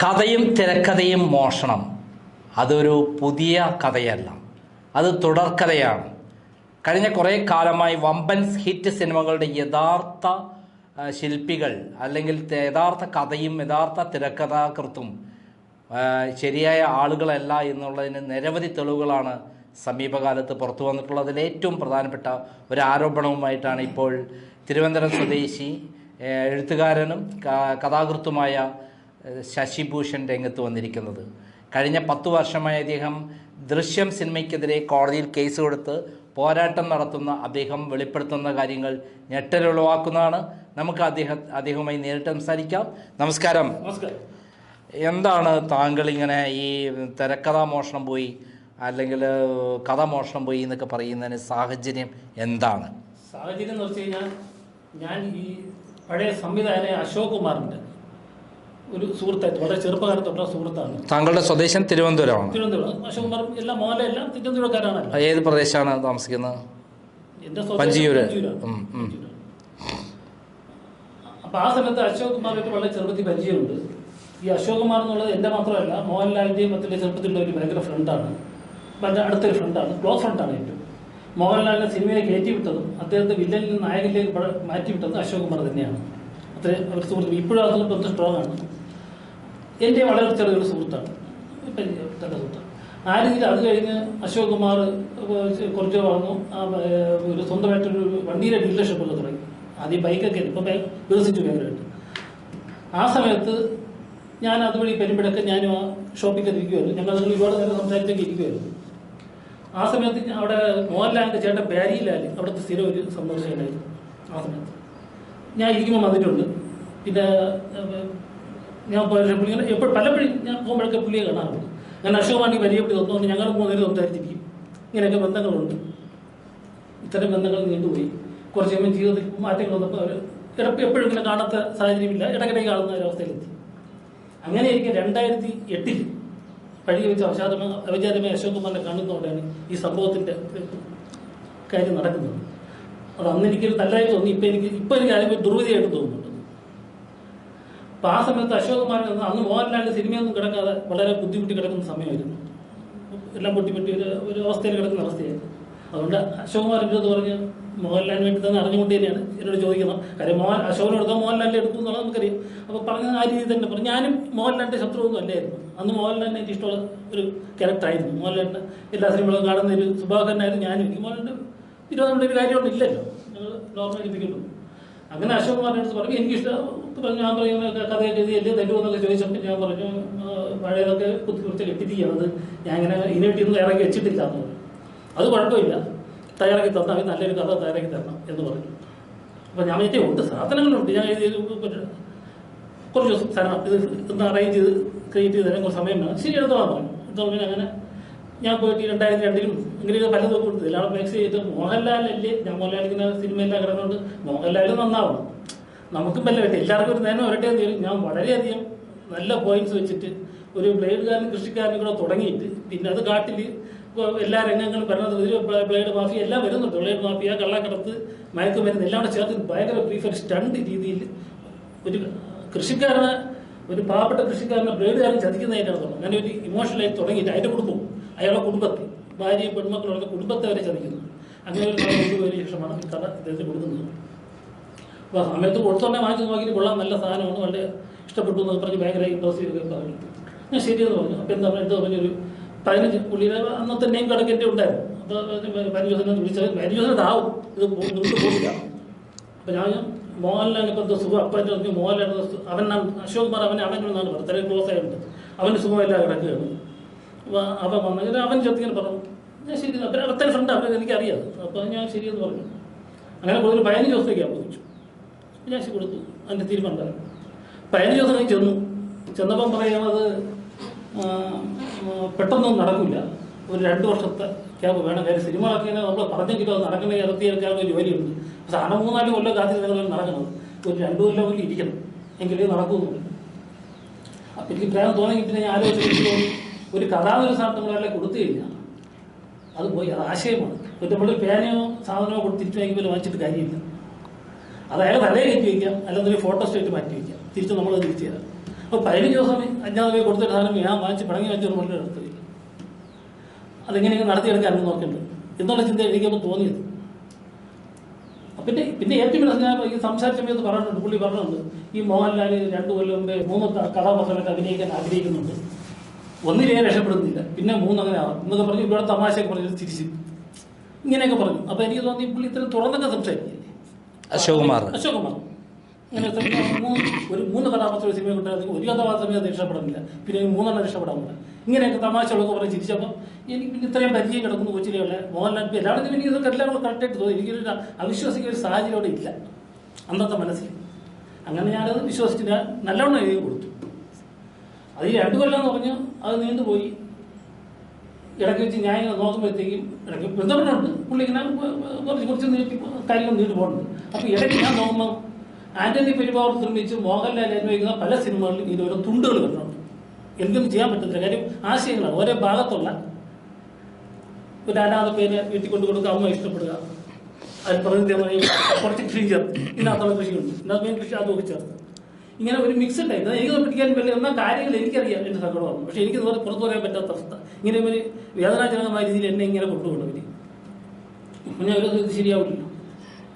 കഥയും തിരക്കഥയും മോഷണം അതൊരു പുതിയ കഥയല്ല, അത് തുടർക്കഥയാണ്. കഴിഞ്ഞ കുറേ കാലമായി വമ്പൻ ഹിറ്റ് സിനിമകളുടെ യഥാർത്ഥ ശില്പികൾ അല്ലെങ്കിൽ യഥാർത്ഥ കഥയും യഥാർത്ഥ തിരക്കഥാകൃത്തും ശരിയായ ആളുകളല്ല എന്നുള്ളതിന് നിരവധി തെളിവുകളാണ് സമീപകാലത്ത് പുറത്തു വന്നിട്ടുള്ളത്. അതിൽ ഏറ്റവും പ്രധാനപ്പെട്ട ഒരു ആരോപണവുമായിട്ടാണ് ഇപ്പോൾ തിരുവനന്തപുരം സ്വദേശി എഴുത്തുകാരനും കഥാകൃത്തുമായ ശശിഭൂഷൺ രംഗത്ത് വന്നിരിക്കുന്നത്. കഴിഞ്ഞ 10 വർഷമായി അദ്ദേഹം ദൃശ്യം സിനിമയ്ക്കെതിരെ കോടതിയിൽ കേസ് കൊടുത്ത് പോരാട്ടം നടത്തുന്ന അദ്ദേഹം വെളിപ്പെടുത്തുന്ന കാര്യങ്ങൾ ഞെട്ടലുളവാക്കുന്നതാണ്. നമുക്ക് അദ്ദേഹവുമായി നേരിട്ട് സംസാരിക്കാം. നമസ്കാരം. എന്താണ് താങ്കൾ ഇങ്ങനെ ഈ തിരക്കഥാ മോഷണം പോയി അല്ലെങ്കിൽ കഥ മോഷണം പോയി എന്നൊക്കെ പറയുന്നതിന് സാഹചര്യം എന്താണ്? സാഹചര്യം എന്ന് വെച്ച് കഴിഞ്ഞാൽ, ഞാൻ ഈ പഴയ സംവിധായകനായ അശോക് കുമാറിൻ്റെ ഒരു സുഹൃത്തായിട്ട്, വളരെ ചെറുപ്പകാലത്തുള്ള സുഹൃത്താണ്. താങ്കളുടെ സ്വദേശം തിരുവനന്തപുരമാണ്? തിരുവനന്തപുരം. അശോക് കുമാർ എല്ലാം മോഹൻലാൽ തിരുവനന്തപുരക്കാരാണല്ലോ. ഏത് പ്രദേശമാണ് താമസിക്കുന്നത്? എൻ്റെ പഞ്ചിയൂര്. അപ്പോൾ ആ സമയത്ത് അശോക് കുമാറായിട്ട് വളരെ ചെറുപ്പത്തിൽ പരിചയമുണ്ട്. ഈ അശോക് കുമാർ എന്നുള്ളത് എൻ്റെ മാത്രമല്ല, മോഹൻലാലിൻ്റെയും ചെറുപ്പത്തിലുള്ള ഒരു ഭയങ്കര ഫ്രണ്ടാണ്, വളരെ അടുത്തൊരു ഫ്രണ്ടാണ്, ക്ലോസ് ഫ്രണ്ടാണ് ഏറ്റവും. മോഹൻലാലിനെ സിനിമയെ കയറ്റിവിട്ടതും അദ്ദേഹത്തെ വില്ലനിൽ നിന്ന് നായകനിലേക്ക് മാറ്റിവിട്ടതും അശോക് കുമാർ തന്നെയാണ്. അത്രയും അവർ സുഹൃത്ത് ഇപ്പോഴും അതുകൊണ്ട് ഒത്തിരി സ്ട്രോങ് ആണ്. എൻ്റെ വളരെ ചെറിയൊരു സുഹൃത്താണ്, നല്ല സുഹൃത്താണ്. ആ രീതിയിൽ അത് കഴിഞ്ഞ് അശോക് കുമാർ കുറച്ച് വളർന്നു. ഒരു സ്വന്തമായിട്ടൊരു വണ്ടിയുടെ ഡീലർഷിപ്പൊക്കെ തുടങ്ങി. ആദ്യം ബൈക്കൊക്കെ ഇപ്പം വികസിച്ചു ഭയങ്കരമായിട്ട്. ആ സമയത്ത് ഞാൻ അതുവഴി പെരുമ്പിടൊക്കെ ഞാനും ആ ഷോപ്പിൽ ഇരിക്കുമായിരുന്നു. ഞങ്ങൾ ഒരുപാട് നേരം സംസാരിച്ചൊക്കെ ഇരിക്കുമായിരുന്നു. ആ സമയത്ത് അവിടെ മോഹൻലാലിൻ്റെ ചേട്ടൻ ബാരിയിലാൽ അവിടുത്തെ സ്ഥിരം ഒരു സന്ദർശകനായിരുന്നു. ആ സമയത്ത് ഞാൻ ഇരിക്കുമ്പോൾ വന്നിട്ടുണ്ട്. പിന്നെ ഞാൻ പുള്ളിങ്ങനെ എപ്പോഴും പലപ്പോഴും ഞാൻ പോകുമ്പോഴൊക്കെ പുള്ളിയെ കാണാറുണ്ട്. ഞാൻ അശോകമാണ്ടി പരിചയപ്പെട്ട് തന്നുകൊണ്ട് ഞങ്ങൾ 3 പേര് സംസാരിച്ചിരിക്കും. ഇങ്ങനെയൊക്കെ ബന്ധങ്ങളുണ്ട്. ഇത്തരം ബന്ധങ്ങൾ നീണ്ടുപോയി. കുറച്ച് കഴിയുമ്പോൾ ജീവിതത്തിൽ മാറ്റങ്ങൾ വന്നപ്പോൾ അവർ എപ്പോഴും ഇങ്ങനെ കാണാത്ത സാഹചര്യമില്ല, ഇടയ്ക്കിടയ്ക്ക് കാണുന്ന ഒരവസ്ഥയിലെത്തി. അങ്ങനെ എനിക്ക് 2008 പഴയ വെച്ച് അവിചാരമായി അശോക് കുമാറിനെ കാണുന്നതുകൊണ്ടാണ് ഈ സംഭവത്തിൻ്റെ കാര്യം നടക്കുന്നത്. അത് അന്ന് എനിക്കൊരു നല്ലതായി തോന്നി. ഇപ്പം എനിക്ക് ആദ്യം ദുർവിധിയായിട്ട് തോന്നുന്നുണ്ട്. അപ്പം ആ സമയത്ത് അശോക് കുമാർ അന്ന് മോഹൻലാലിൻ്റെ സിനിമയൊന്നും കിടക്കാതെ വളരെ ബുദ്ധിമുട്ടി കിടക്കുന്ന സമയമായിരുന്നു. എല്ലാം പൊട്ടിപ്പൊട്ടി ഒരു അവസ്ഥയിൽ കിടക്കുന്ന അവസ്ഥയായിരുന്നു. അതുകൊണ്ട് അശോക് കുമാർ എൻ്റെ അടുത്ത് പറഞ്ഞ് മോഹൻലാലിന് വേണ്ടി തന്നെ അറിഞ്ഞുകൊണ്ട് തന്നെയാണ് എന്നോട് ചോദിക്കുന്നത്. കാര്യം അശോകനെ എടുത്താൽ മോഹൻലാലിനെ എടുക്കും എന്നുള്ളത് നമുക്കറിയാം. അപ്പോൾ പറഞ്ഞത് ആ രീതിയിൽ തന്നെ പറഞ്ഞു. ഞാനും മോഹൻലാലിൻ്റെ ശത്രുവൊന്നും അല്ലായിരുന്നു. അന്ന് മോഹൻലാലിനെ എനിക്ക് ഇഷ്ടമുള്ള ഒരു ക്യാരക്ടറായിരുന്നു. മോഹൻലാലിൻ്റെ എല്ലാ സിനിമകളും കാണുന്ന ഒരു സുഭാകരനായിരുന്നു ഞാനും. എനിക്ക് മോഹൻലാലിൻ്റെ വിരോധമുള്ള ഒരു കാര്യമൊന്നും ഇല്ലല്ലോ, ഞങ്ങൾ നോർമൽ ഇരിപ്പിക്കുള്ളൂ. അങ്ങനെ അശോക് കുമാറിൻ്റെ അടുത്ത് പറഞ്ഞു എനിക്കിഷ്ടം പറഞ്ഞു. ഞാൻ പറയുന്ന കഥയൊക്കെ എഴുതിയല്ലേ തരുമെന്നൊക്കെ ചോദിച്ചപ്പോൾ ഞാൻ പറഞ്ഞു പഴയതൊക്കെ കുറിച്ച് കെട്ടിരിക്കുകയാണ്, ഞാൻ ഇങ്ങനെ ഇനിയിട്ടൊന്നും തയ്യാറാക്കി വെച്ചിട്ടില്ല എന്ന് പറഞ്ഞു. അത് കുഴപ്പമില്ല, തയ്യാറാക്കി തന്നാൽ നല്ലൊരു കഥ തയ്യാറാക്കി തരണം എന്ന് പറഞ്ഞു. അപ്പോൾ ഞാൻ ഏറ്റവും ഉണ്ട് സാധനങ്ങളുണ്ട്, ഞാൻ കുറച്ച് ദിവസം സാധനം ഇത് ഒന്ന് അറേഞ്ച് ചെയ്ത് ക്രിയേറ്റ് ചെയ്ത് തരാൻ കുറച്ച് സമയം വേണം. ശരി എടുത്തോളാം പറഞ്ഞു. എടുത്തോളം അങ്ങനെ ഞാൻ പോയിട്ട് 2002 ഇങ്ങനെയൊക്കെ പലതും കൊടുത്തില്ല. അവിടെ മാക്സ് ചെയ്തിട്ട് മോഹൻലാലല്ലേ, ഞാൻ മോഹൻലാലിക്കുന്ന സിനിമയെല്ലാം കിടന്നുകൊണ്ട് മോഹൻലാലും നന്നാവണം, നമുക്കും വല്ല പറ്റും, എല്ലാവർക്കും ഒരു നേരം വരട്ടെ എന്ന് ഞാൻ വളരെയധികം നല്ല പോയിന്റ്സ് വെച്ചിട്ട് ഒരു ബ്ലേഡുകാരനും കൃഷിക്കാരനും കൂടെ തുടങ്ങിയിട്ട് പിന്നെ അത് കാട്ടിൽ എല്ലാ രംഗങ്ങളും ഭരണത്തിൽ ബ്ലേഡ് മാഫിയ എല്ലാം വരുന്നുണ്ട്. ബ്ലേഡ് മാഫിയ, കള്ളക്കടത്ത്, മയക്കുമരുന്ന് എല്ലാം കൂടെ ചേർത്ത് ഭയങ്കര പ്രീഫർ സ്റ്റണ്ട് രീതിയിൽ ഒരു കൃഷിക്കാരനെ, ഒരു പാവപ്പെട്ട കൃഷിക്കാരനെ ബ്ലേഡുകാരൻ ചതിക്കുന്നതായിട്ടാണ് തുടങ്ങുന്നത്. അങ്ങനെ ഒരു ഇമോഷണലായി തുടങ്ങിയിട്ട് അതിൻ്റെ കുടുംബം, അയാളുടെ കുടുംബത്തെ, ഭാര്യയും പെൺമക്കളുള്ള കുടുംബത്തെ വരെ ചതിക്കുന്നു. അങ്ങനെ ഒരു കൊണ്ടുപോയതിനു ശേഷമാണ് ഈ കഥ ഇദ്ദേഹത്തിന് കൊടുക്കുന്നത്. അപ്പോൾ സമയത്ത് കൊടുത്തോണ്ടേ വാങ്ങിച്ച് നോക്കിയിട്ട് കൊള്ളാം, നല്ല സാധനമാണ്, വളരെ ഇഷ്ടപ്പെട്ടു എന്നൊക്കെ പറഞ്ഞ് ഭയങ്കര ഇൻട്രസ്റ്റ് പറഞ്ഞു. ഞാൻ ശരിയെന്ന് പറഞ്ഞു. അപ്പോൾ എന്താ പറഞ്ഞൊരു 15 പുള്ളിയുടെ അന്നത്തെ നെയിം കടക്ക് എൻ്റെ ഉണ്ടായിരുന്നു. അപ്പോൾ 15 ദിവസം വിളിച്ചത് 15 ദിവസം ആവും, ഇത് നിങ്ങൾക്ക് പോകില്ല. അപ്പോൾ ഞാൻ മോഹൻലാലിന് ഇപ്പോൾ സുഖം അപ്പം പറഞ്ഞു. മോഹൻലാൽ അശോക് കുമാർ അവനെന്നാണ് പറഞ്ഞത്, ഇത്രയും ക്ലോസ് ആയിട്ടുണ്ട്, അവൻ്റെ സുഖമെല്ലാം കിടക്കുകയാണ്. അവൻ വന്നെങ്കിൽ അവൻ ചെറുത്തിങ്ങനെ പറഞ്ഞു. ഞാൻ ശരി, അപ്പം അത്രയും ഫ്രണ്ട് അവരെ എനിക്കറിയാം. അപ്പോൾ ഞാൻ ശരിയെന്ന് പറഞ്ഞു. അങ്ങനെ കൂടുതൽ 15 ദിവസത്തേക്ക് അപേക്ഷിച്ചു. ഞാൻ കൊടുത്തു, അതിൻ്റെ തീരുമാനം. 15 ദിവസം കഴിഞ്ഞ് ചെന്നപ്പം പറയുന്നത് പെട്ടെന്നൊന്നും നടക്കില്ല, ഒരു 2 വർഷത്തെ ക്യാമ്പ് വേണം. കാര്യം സിനിമ ആക്കിയാൽ നമ്മൾ പറഞ്ഞെങ്കിലും അത് നടക്കുന്ന ഇറത്തിയെടുക്കാനുള്ള ജോലിയുണ്ട്. സാധനം 3-4 കൊല്ലം കാത്തിരുന്ന നടക്കുന്നത്, ഒരു 2 കൊല്ലം പോലും ഇരിക്കണം എങ്കിലേ നടക്കുന്നുണ്ട്. അപ്പം എനിക്ക് പ്രായം തോന്നിയിട്ട് ഞാൻ ആലോചിച്ചിട്ട് ഒരു കഥാവിരുസാർത്ഥങ്ങളെല്ലാം കൊടുത്തു കഴിഞ്ഞാൽ അത് പോയി, അത് ആശയമാണ്. ഇപ്പം നമ്മൾ പേനയോ സാധനമോ കൊടുത്ത് തിരിച്ചു വാങ്ങിക്കുമ്പോൾ വാങ്ങിച്ചിട്ട് കാര്യമില്ല. അത് അയാൾ തലയെ കയറ്റി വയ്ക്കാം, അല്ലെങ്കിൽ ഫോട്ടോ സ്റ്റേറ്റ് മാറ്റി വയ്ക്കാം, തിരിച്ച് നമ്മളത് തിരിച്ചു തരാം. അപ്പോൾ 15 ദിവസം അഞ്ചാമത് കൊടുത്തിട്ട് സാധനം ഞാൻ വാങ്ങിച്ച് പടങ്ങി വെച്ചൊരു മുകളിൽ എടുത്ത് അതെങ്ങനെയൊക്കെ നടത്തിയെടുക്കാനും നോക്കേണ്ടത് എന്നുള്ള ചിന്ത എനിക്കപ്പോൾ തോന്നിയത്. പിന്നെ ഏറ്റവും ഞാൻ ഈ സംസാര സമയത്ത് പറഞ്ഞിട്ടുണ്ട്, പുള്ളി പറഞ്ഞിട്ടുണ്ട് ഈ മോഹൻലാൽ 2 കൊല്ലം മുമ്പേ 3 കഥാപാത്രമായിട്ട് അഭിനയിക്കാൻ ആഗ്രഹിക്കുന്നുണ്ട്, ഒന്നിലേ രക്ഷപ്പെടുന്നില്ല, പിന്നെ 3 അങ്ങനെ ആവാം എന്നൊക്കെ പറഞ്ഞു. ഇവിടെ തമാശയൊക്കെ പറഞ്ഞു തിരിച്ച് ഇങ്ങനെയൊക്കെ പറഞ്ഞു. അപ്പോൾ എനിക്ക് തോന്നി പുള്ളി ഇത്രയും തുറന്നൊക്കെ സംസാരിക്കില്ലേ അശോകുമാർ അങ്ങനെ ഒരു 3 കഥാപാത്ര സിനിമ കിട്ടാതെ ഒരു കഥാപാത്രമേ അത് രക്ഷപ്പെടുന്നില്ല, പിന്നെ 3 രക്ഷപ്പെടാൻ പറ്റില്ല. ഇങ്ങനെയൊക്കെ തമാശകളൊക്കെ പറഞ്ഞ് ചിരിച്ചപ്പോൾ എനിക്ക് പിന്നെ ഇത്രയും പരിചയം കിടക്കുന്നു കൊച്ചിലെയുള്ള മോഹൻലാൽ. എല്ലാവർക്കും എനിക്ക് ഇതൊക്കെ എല്ലാം കൂടെ കറക്റ്റായിട്ട് തോന്നി. എനിക്കൊരു അവിശ്വസിക്കുന്ന ഒരു സാഹചര്യം അവിടെ ഇല്ല അന്നത്തെ മനസ്സിൽ. അങ്ങനെ ഞാനത് വിശ്വസിച്ചിട്ട് നല്ലവണ്ണം എഴുതി കൊടുത്തു. അത് ഈ 2 കൊല്ലം എന്ന് പറഞ്ഞ് അത് നീണ്ടുപോയി. ഇടയ്ക്ക് വെച്ച് ഞാൻ ഇങ്ങനെ നോക്കുമ്പോഴത്തേക്കും ഇടയ്ക്ക് ബന്ധപ്പെടുന്നുണ്ട് പുള്ളി ഇങ്ങനെ കുറച്ച് കാര്യങ്ങൾ നീണ്ടു പോകുന്നുണ്ട്. അപ്പോൾ ഇടയ്ക്ക് ഞാൻ നോക്കുമ്പോൾ ആന്റണി പെരുമ്പാവൂർ നിർമ്മിച്ച് മോഹൻലാൽ അനുഭവിക്കുന്ന പല സിനിമകളിലും ഇതുപോലെ തുണ്ടുകൾ വരുന്നുണ്ട്. എനിക്കൊന്നും ചെയ്യാൻ പറ്റത്തില്ല, കാര്യം ആശയങ്ങളാണ്. ഓരോ ഭാഗത്തുള്ള ഒരു അനാഥ പേര് വീട്ടിൽ കൊണ്ട് കൊടുക്കുക, അമ്മ ഇഷ്ടപ്പെടുക, അതിൽ പ്രകൃതി കുറച്ച് കൃഷി ചേർത്ത് ഇതിനകത്തുള്ള കൃഷിയുണ്ട്, ഇതിനകത്ത് മെയിൻ കൃഷി അതൊക്കെ ചേർത്ത് ഇങ്ങനെ ഒരു മിക്സ് ഉണ്ടായിരുന്നു. എനിക്കത് പിടിക്കാൻ പറ്റില്ല. എന്നാൽ കാര്യങ്ങൾ എനിക്കറിയാം എൻ്റെ സങ്കടമാണ്, പക്ഷേ എനിക്ക് പുറത്തു പറയാൻ പറ്റാത്ത അവസ്ഥ. ഇങ്ങനെ ഒരു വേദനാജനകമായ രീതിയിൽ എന്നെ ഇങ്ങനെ കൊണ്ടുപോകണം. ഞാൻ ഒരു ഇത് ശരിയാവില്ലല്ലോ.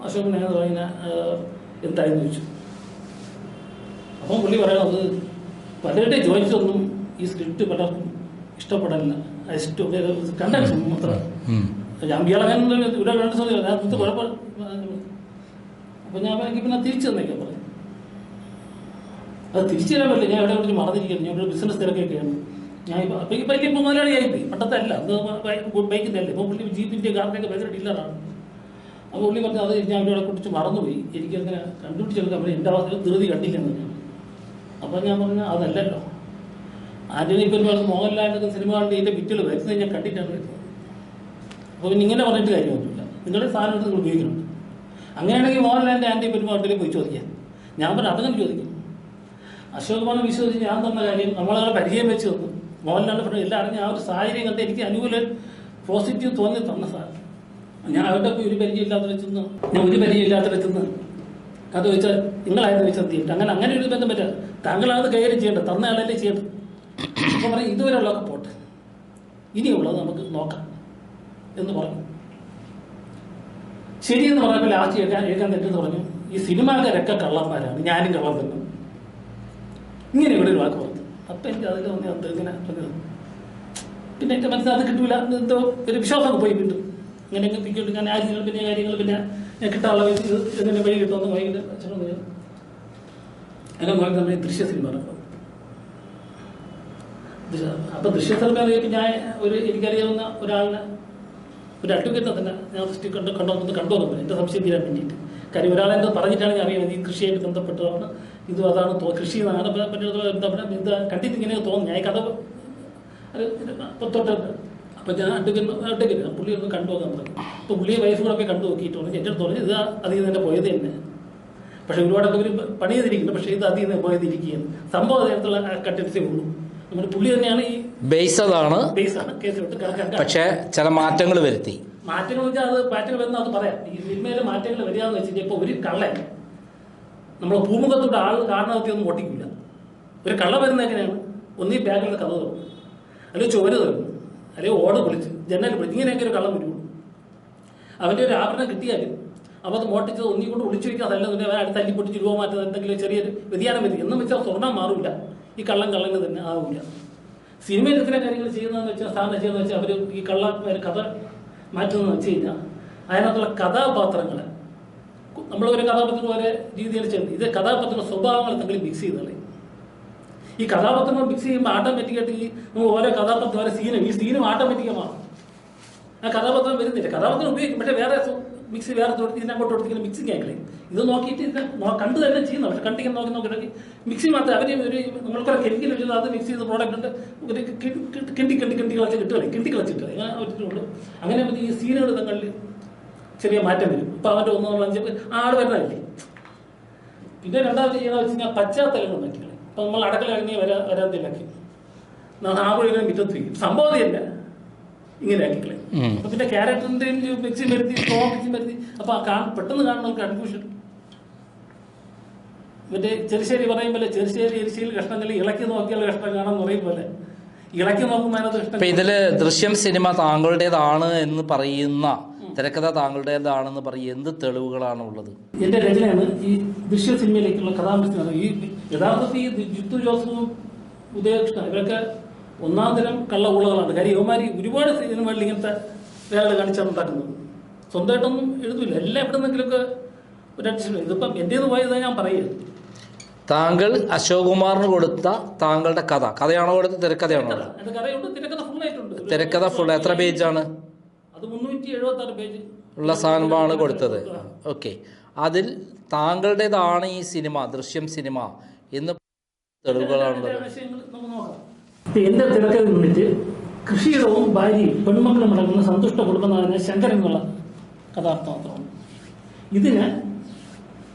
അശോകൻ ഞാൻ പറയുന്ന എന്തായെന്ന് ചോദിച്ചു. അപ്പം പുള്ളി പറയണത് പലരുടെ ചോദിച്ചൊന്നും ഈ സ്ക്രിപ്റ്റ് പലർക്കും ഇഷ്ടപ്പെടില്ല. കണ്ട മാത്രം ഞാൻ ഇയാളെ ഇവിടെ 2 സമയം ഞാൻ കുഴപ്പം. അപ്പം ഞാൻ എനിക്ക് പിന്നെ തിരിച്ചു തന്നേക്കാൻ പറഞ്ഞു. അത് തിരിച്ചു തരാൻ പറ്റില്ല, ഞാൻ എവിടെ വിളിച്ച് മറന്നിരിക്കുന്നു. ഞാൻ ഇവിടെ ബിസിനസ് തിരക്കൊക്കെയാണ്. ഞാൻ ഇപ്പം ഇപ്പം മുതലാളിയായിപ്പോയി, പണ്ടത്തെ അല്ല, അത് ബൈക്കിൻ്റെ അല്ലേ. ഇപ്പോൾ പുള്ളി ജീപ്പിൻ്റെ കാറിൻ്റെയൊക്കെ ഭയങ്കര ഡീലറാണ്. അപ്പോൾ പുള്ളി പറഞ്ഞു അത് ഞാൻ ഇവിടെ കുറിച്ച് മറന്നുപോയി, എനിക്കങ്ങനെ കണ്ടുപിടിച്ചെടുക്കാൻ പറ്റും, എൻ്റെ അവസ്ഥ ധൃതി കണ്ടില്ലെന്ന് ഞാൻ. അപ്പോൾ ഞാൻ പറഞ്ഞു അതല്ലല്ലോ, ആന്റണി പെരുമാൾ മോഹൻലാലിൻ്റെ സിനിമകളുടെ ഇതിൻ്റെ വിറ്റുകൾ വരുന്നത് ഞാൻ കണ്ടിട്ടാണ് വരുന്നത്. അപ്പോൾ പിന്നെ ഇങ്ങനെ പറഞ്ഞിട്ട് കാര്യമൊന്നുമില്ല, നിങ്ങളുടെ സാധനം എടുത്ത് നിങ്ങൾ ഉപയോഗിക്കുന്നുണ്ട്. അങ്ങനെയാണെങ്കിൽ മോഹൻലാലിൻ്റെ ആന്റണി പെരുമാളിലേക്ക് പോയി ചോദിക്കാം. ഞാൻ പറഞ്ഞു അതങ്ങനെ ചോദിക്കും. അശോക് കുമാറിനെ വിശ്വസിച്ച് ഞാൻ തന്ന കാര്യം നമ്മളെ പരിചയം വെച്ച് തന്നു. മോഹൻലാലിൻ്റെ പടം എല്ലാം അറിഞ്ഞ് ആ ഒരു സാഹചര്യം കണ്ട് എനിക്ക് അനുകൂല പോസിറ്റീവ് തോന്നി തന്ന സാധനം. ഞാൻ അവരുടെ ഒരു പരിചയമില്ലാത്ത വെച്ചെന്ന് അത് വെച്ചാൽ നിങ്ങളായിരുന്നു വെച്ചാൽ തീരുട്ട് അങ്ങനെ ഒരു ബന്ധം പറ്റുക. താങ്കളാണ് കൈകാര്യം ചെയ്യേണ്ടത്, തന്ന ആളല്ലേ ചെയ്യേണ്ടത്. അപ്പോൾ പറയും ഇതുവരെയുള്ളതൊക്കെ പോട്ടെ, ഇനിയുള്ളത് നമുക്ക് നോക്കാം എന്ന് പറഞ്ഞു. ശരിയെന്ന് പറഞ്ഞപ്പോൾ ലാസ്റ്റ് കേൾക്കാൻ തെറ്റെന്ന് പറഞ്ഞു. ഈ സിനിമാക്കാരൊക്കെ കള്ളന്മാരാണ്, ഞാനും കള്ളം തന്നെ, ഇങ്ങനെ ഇവിടെ ഒരു വാക്ക് പറഞ്ഞു. അപ്പം എനിക്ക് അതിൽ തോന്നി അത് ഇങ്ങനെ പറഞ്ഞത്. പിന്നെ എൻ്റെ മനസ്സിൽ അത് കിട്ടൂല, എന്തോ ഒരു വിശ്വാസം പോയി കിട്ടും. അങ്ങനെയൊക്കെ പിക്കോട്ട് ഞാൻ ആര്യങ്ങൾ പിന്നെ കാര്യങ്ങൾ പിന്നെ ഞാൻ കിട്ടാനുള്ള എങ്ങനെ വഴി കിട്ടുമെന്ന് വൈകിട്ട് അച്ഛനും അങ്ങനെ നോക്കി നമ്മൾ ദൃശ്യ സിനിമ ഇറങ്ങും. അപ്പം ദൃശ്യ സിനിമ ഞാൻ എനിക്കറിയാവുന്ന ഒരാളിനെ ഒരു അഡ്വക്കേറ്റിനെ തന്നെ ഞാൻ കണ്ടുവന്നു എൻ്റെ സംശയം തീരാൻ വേണ്ടിയിട്ട്. കാര്യം ഒരാളെ എന്തോ പറഞ്ഞിട്ടാണ് ഞാൻ അറിയുന്നത് ഈ കൃഷിയായിട്ട് ബന്ധപ്പെട്ടതാണ്, ഇതും അതാണ് കൃഷി എന്നാണ് ഇത് കണ്ടിട്ട് ഇങ്ങനെ തോന്നുന്നു. ഞാൻ കഥ തൊട്ട് അപ്പം ഞാൻ അഡ്വക്കേറ്റ് പുള്ളി ഒന്ന് കണ്ടു നോക്കാൻ പറഞ്ഞു. അപ്പോൾ പുള്ളിയെ വൈഫ് കൂടെ പോയി കണ്ടു നോക്കിയിട്ട് പറഞ്ഞു എൻ്റെ അടുത്ത് പറഞ്ഞു ഇത് അതിൽ നിന്ന് തന്നെ പോയത് തന്നെ, പക്ഷെ ഒരുപാടൊക്കെ ഒരു പണി ചെയ്തിരിക്കുന്നു, പക്ഷേ ഇത് അതിൽ നിന്ന് പോയതിരിക്കുകയാണ്. സംഭവം നേരത്തുള്ള കണ്ടൻസേ ഉള്ളൂ. നമ്മുടെ പുള്ളി തന്നെയാണ് ഈ ബേസാണ് കേസിലോട്ട് കണക്കാക്കുക. പക്ഷേ ചില മാറ്റങ്ങൾ വരുത്തി. മാറ്റങ്ങൾ വെച്ചാൽ അത് മാറ്റങ്ങൾ വരുന്ന അത് പറയാം. ഈ സിനിമയിൽ മാറ്റങ്ങൾ വരികയെന്ന് വെച്ചിട്ട് ഇപ്പോൾ ഒരു കള്ളൻ നമ്മളെ ഭൂമുഖത്തോടെ ആൾ കാണാതെയൊന്നും ഓട്ടിക്കില്ല. ഒരു കള്ള വരുന്ന എങ്ങനെയാണ്, ഒന്നീ ബാഗിലുള്ള കഥ തുറന്നു, അല്ലെങ്കിൽ ചുവര് തുറന്നു, അല്ലെങ്കിൽ ഓട് പൊളിച്ച് ജനൽ പൊളിച്ച്, ഇങ്ങനെയൊക്കെ ഒരു കള്ളം വരുള്ളൂ. അവൻ്റെ ഒരു ആഭരണം കിട്ടിയാലും അപ്പോൾ അത് മോട്ടിച്ചത് ഒന്നി കൊണ്ട് ഒളിച്ചു വയ്ക്കുക, അതല്ല അടുത്ത് തല്ലി പൊട്ടിച്ച് രൂപ മാറ്റുന്നത് എന്തെങ്കിലും ചെറിയൊരു വ്യതിയാനം വരും എന്നും വെച്ചാൽ സ്വർണ്ണം മാറില്ല, ഈ കള്ളന് തന്നെ ആവില്ല. സിനിമയിൽ ഇത്തരം കാര്യങ്ങൾ ചെയ്യുന്നതെന്ന് വെച്ചാൽ സാധാരണ ചെയ്യുന്നത് വെച്ചാൽ അവർ ഈ കള്ള കഥ മാറ്റുന്നതെന്ന് വെച്ച് കഴിഞ്ഞാൽ അതിനകത്തുള്ള കഥാപാത്രങ്ങളെ നമ്മളൊരു കഥാപാത്രം വരെ രീതിയിൽ ചെയ്യുന്നത് ഇത് കഥാപാത്രങ്ങളുടെ സ്വഭാവങ്ങൾ തമ്മിൽ മിക്സ് ചെയ്തല്ലേ. ഈ കഥാപാത്രങ്ങൾ മിക്സ് ചെയ്യുമ്പോൾ ഓട്ടോമാറ്റിക്കായിട്ട് ഈ നമ്മൾ ഓരോ കഥാപാത്രം വരെ ഈ സീനും ഓട്ടോമാറ്റിക്കാണ് മാറും. ആ കഥാപാത്രം വരുന്നില്ല, കഥാപാത്രം ഉപയോഗിക്കും, പക്ഷേ വേറെ മിക്സ് വേറെ ഇതിനങ്ങോട്ട് കൊടുത്തിങ്ങനെ മിക്സിങ് ആയിക്കളെ. ഇത് നോക്കിയിട്ട് ഇത് കണ്ടു തന്നെ ചെയ്യുന്നു, പക്ഷെ കണ്ടിങ്ങനെ നോക്കി മിക്സി മാത്രമേ അവർ ഒരു നമ്മൾക്കൊരു കെമിക്കൽ വെച്ചത് അത് മിക്സ് ചെയ്ത പ്രോഡക്റ്റ് ഉണ്ട്, ഒരു കിണ്ടി കളച്ച് കിട്ടുകളെ അങ്ങനെ പറ്റിയിട്ടുള്ളൂ. അങ്ങനെ ഈ സീനുകൾ തങ്ങളിൽ ചെറിയ മാറ്റം വരും. ഇപ്പം അവൻ്റെ 1-5 ആട് വരുന്നതല്ലേ. പിന്നെ രണ്ടാമത് ചെയ്യുന്നത് വെച്ച് കഴിഞ്ഞാൽ പശ്ചാത്തലങ്ങൾ മാറ്റിക്കളെ. ഇപ്പം നമ്മൾ അടക്കള കഴിഞ്ഞ് വരാതില്ലാക്കി ആകുഴികളും വിറ്റത്ത് വയ്ക്കും, സംഭവം തന്നെ ഇങ്ങനെ ആക്കിക്കളെ. അപ്പൊ പിന്നെ ക്യാരക്ടറിന്റെയും മിക്സിയും വരുത്തി മിക്സിയും വരുത്തി അപ്പൊ പെട്ടെന്ന് കാണുന്നവർക്ക് കൺഫ്യൂഷൻ മറ്റേ ചെറുശ്ശേരി പറയുമ്പോൾ ചെറുശ്ശേരി എരിശിയിൽ കഷ്ണങ്ങൾ ഇളക്കി നോക്കിയാൽ കഷ്ണം കാണാൻ പറയും പോലെ ഇളക്കി നോക്കുമ്പോൾ അതിനകത്ത് ഇപ്പൊ കഷ്ണം. ഇതില് ദൃശ്യം സിനിമ താങ്കളുടേതാണ് എന്ന് പറയുന്ന, തിരക്കഥ താങ്കളുടേതാണെന്ന് പറയുന്ന എന്ത് തെളിവുകളാണ് ഉള്ളത്? എന്റെ രചനയാണ് ഈ ദൃശ്യ സിനിമയിലേക്കുള്ള കഥാമൃഷ്ടിയാണ്. ഈ യഥാർത്ഥത്തിൽ ഈ ജിത്തു ജോസഫും ഉദയകൃഷ്ണ ഇവരൊക്കെ ഒന്നാം തരം കള്ള ഉള്ളകളാണ്. കാര്യം യുവമാരി ഒരുപാട് സിനിമകളിൽ ഇങ്ങനത്തെ വേറെ കാണിച്ചാണ് ഉണ്ടാക്കുന്നത്. സ്വന്തമായിട്ടൊന്നും എഴുതില്ല, എല്ലാം എവിടെ നിന്നെങ്കിലുമൊക്കെ ഒരു അഡ്ജസ്റ്റ്. ഇതിപ്പം എന്റേത് പോയത് ഞാൻ പറയുന്നത്. താങ്കൾ അശോക് കുമാറിന് കൊടുത്ത താങ്കളുടെ കഥയാണോ കൊടുത്തത്, തിരക്കഥയാണോ? എന്റെ കഥയുണ്ട്, തിരക്കഥ ഫുൾ ആയിട്ടുണ്ട്. തിരക്കഥ ഫുൾ എത്ര പേജാണ്? അത് 376 പേജ് ഉള്ള സാധനമാണ് കൊടുത്തത്. ഓക്കെ, അതിൽ താങ്കളുടേതാണ് ഈ സിനിമ, ദൃശ്യം സിനിമ എന്ന് തെളിവുകളാണുള്ളത്. നമുക്ക് നോക്കാം. എന്റെ തിരക്കഥ നിന്നിട്ട് കൃഷിയിടവും ഭാര്യയും പെൺമക്കളും അടങ്ങുന്ന സന്തുഷ്ട കുടുംബനാഥനെ ശങ്കരൻ എന്നുള്ള കഥാർത്ഥം മാത്രമാണ്. ഇതിന്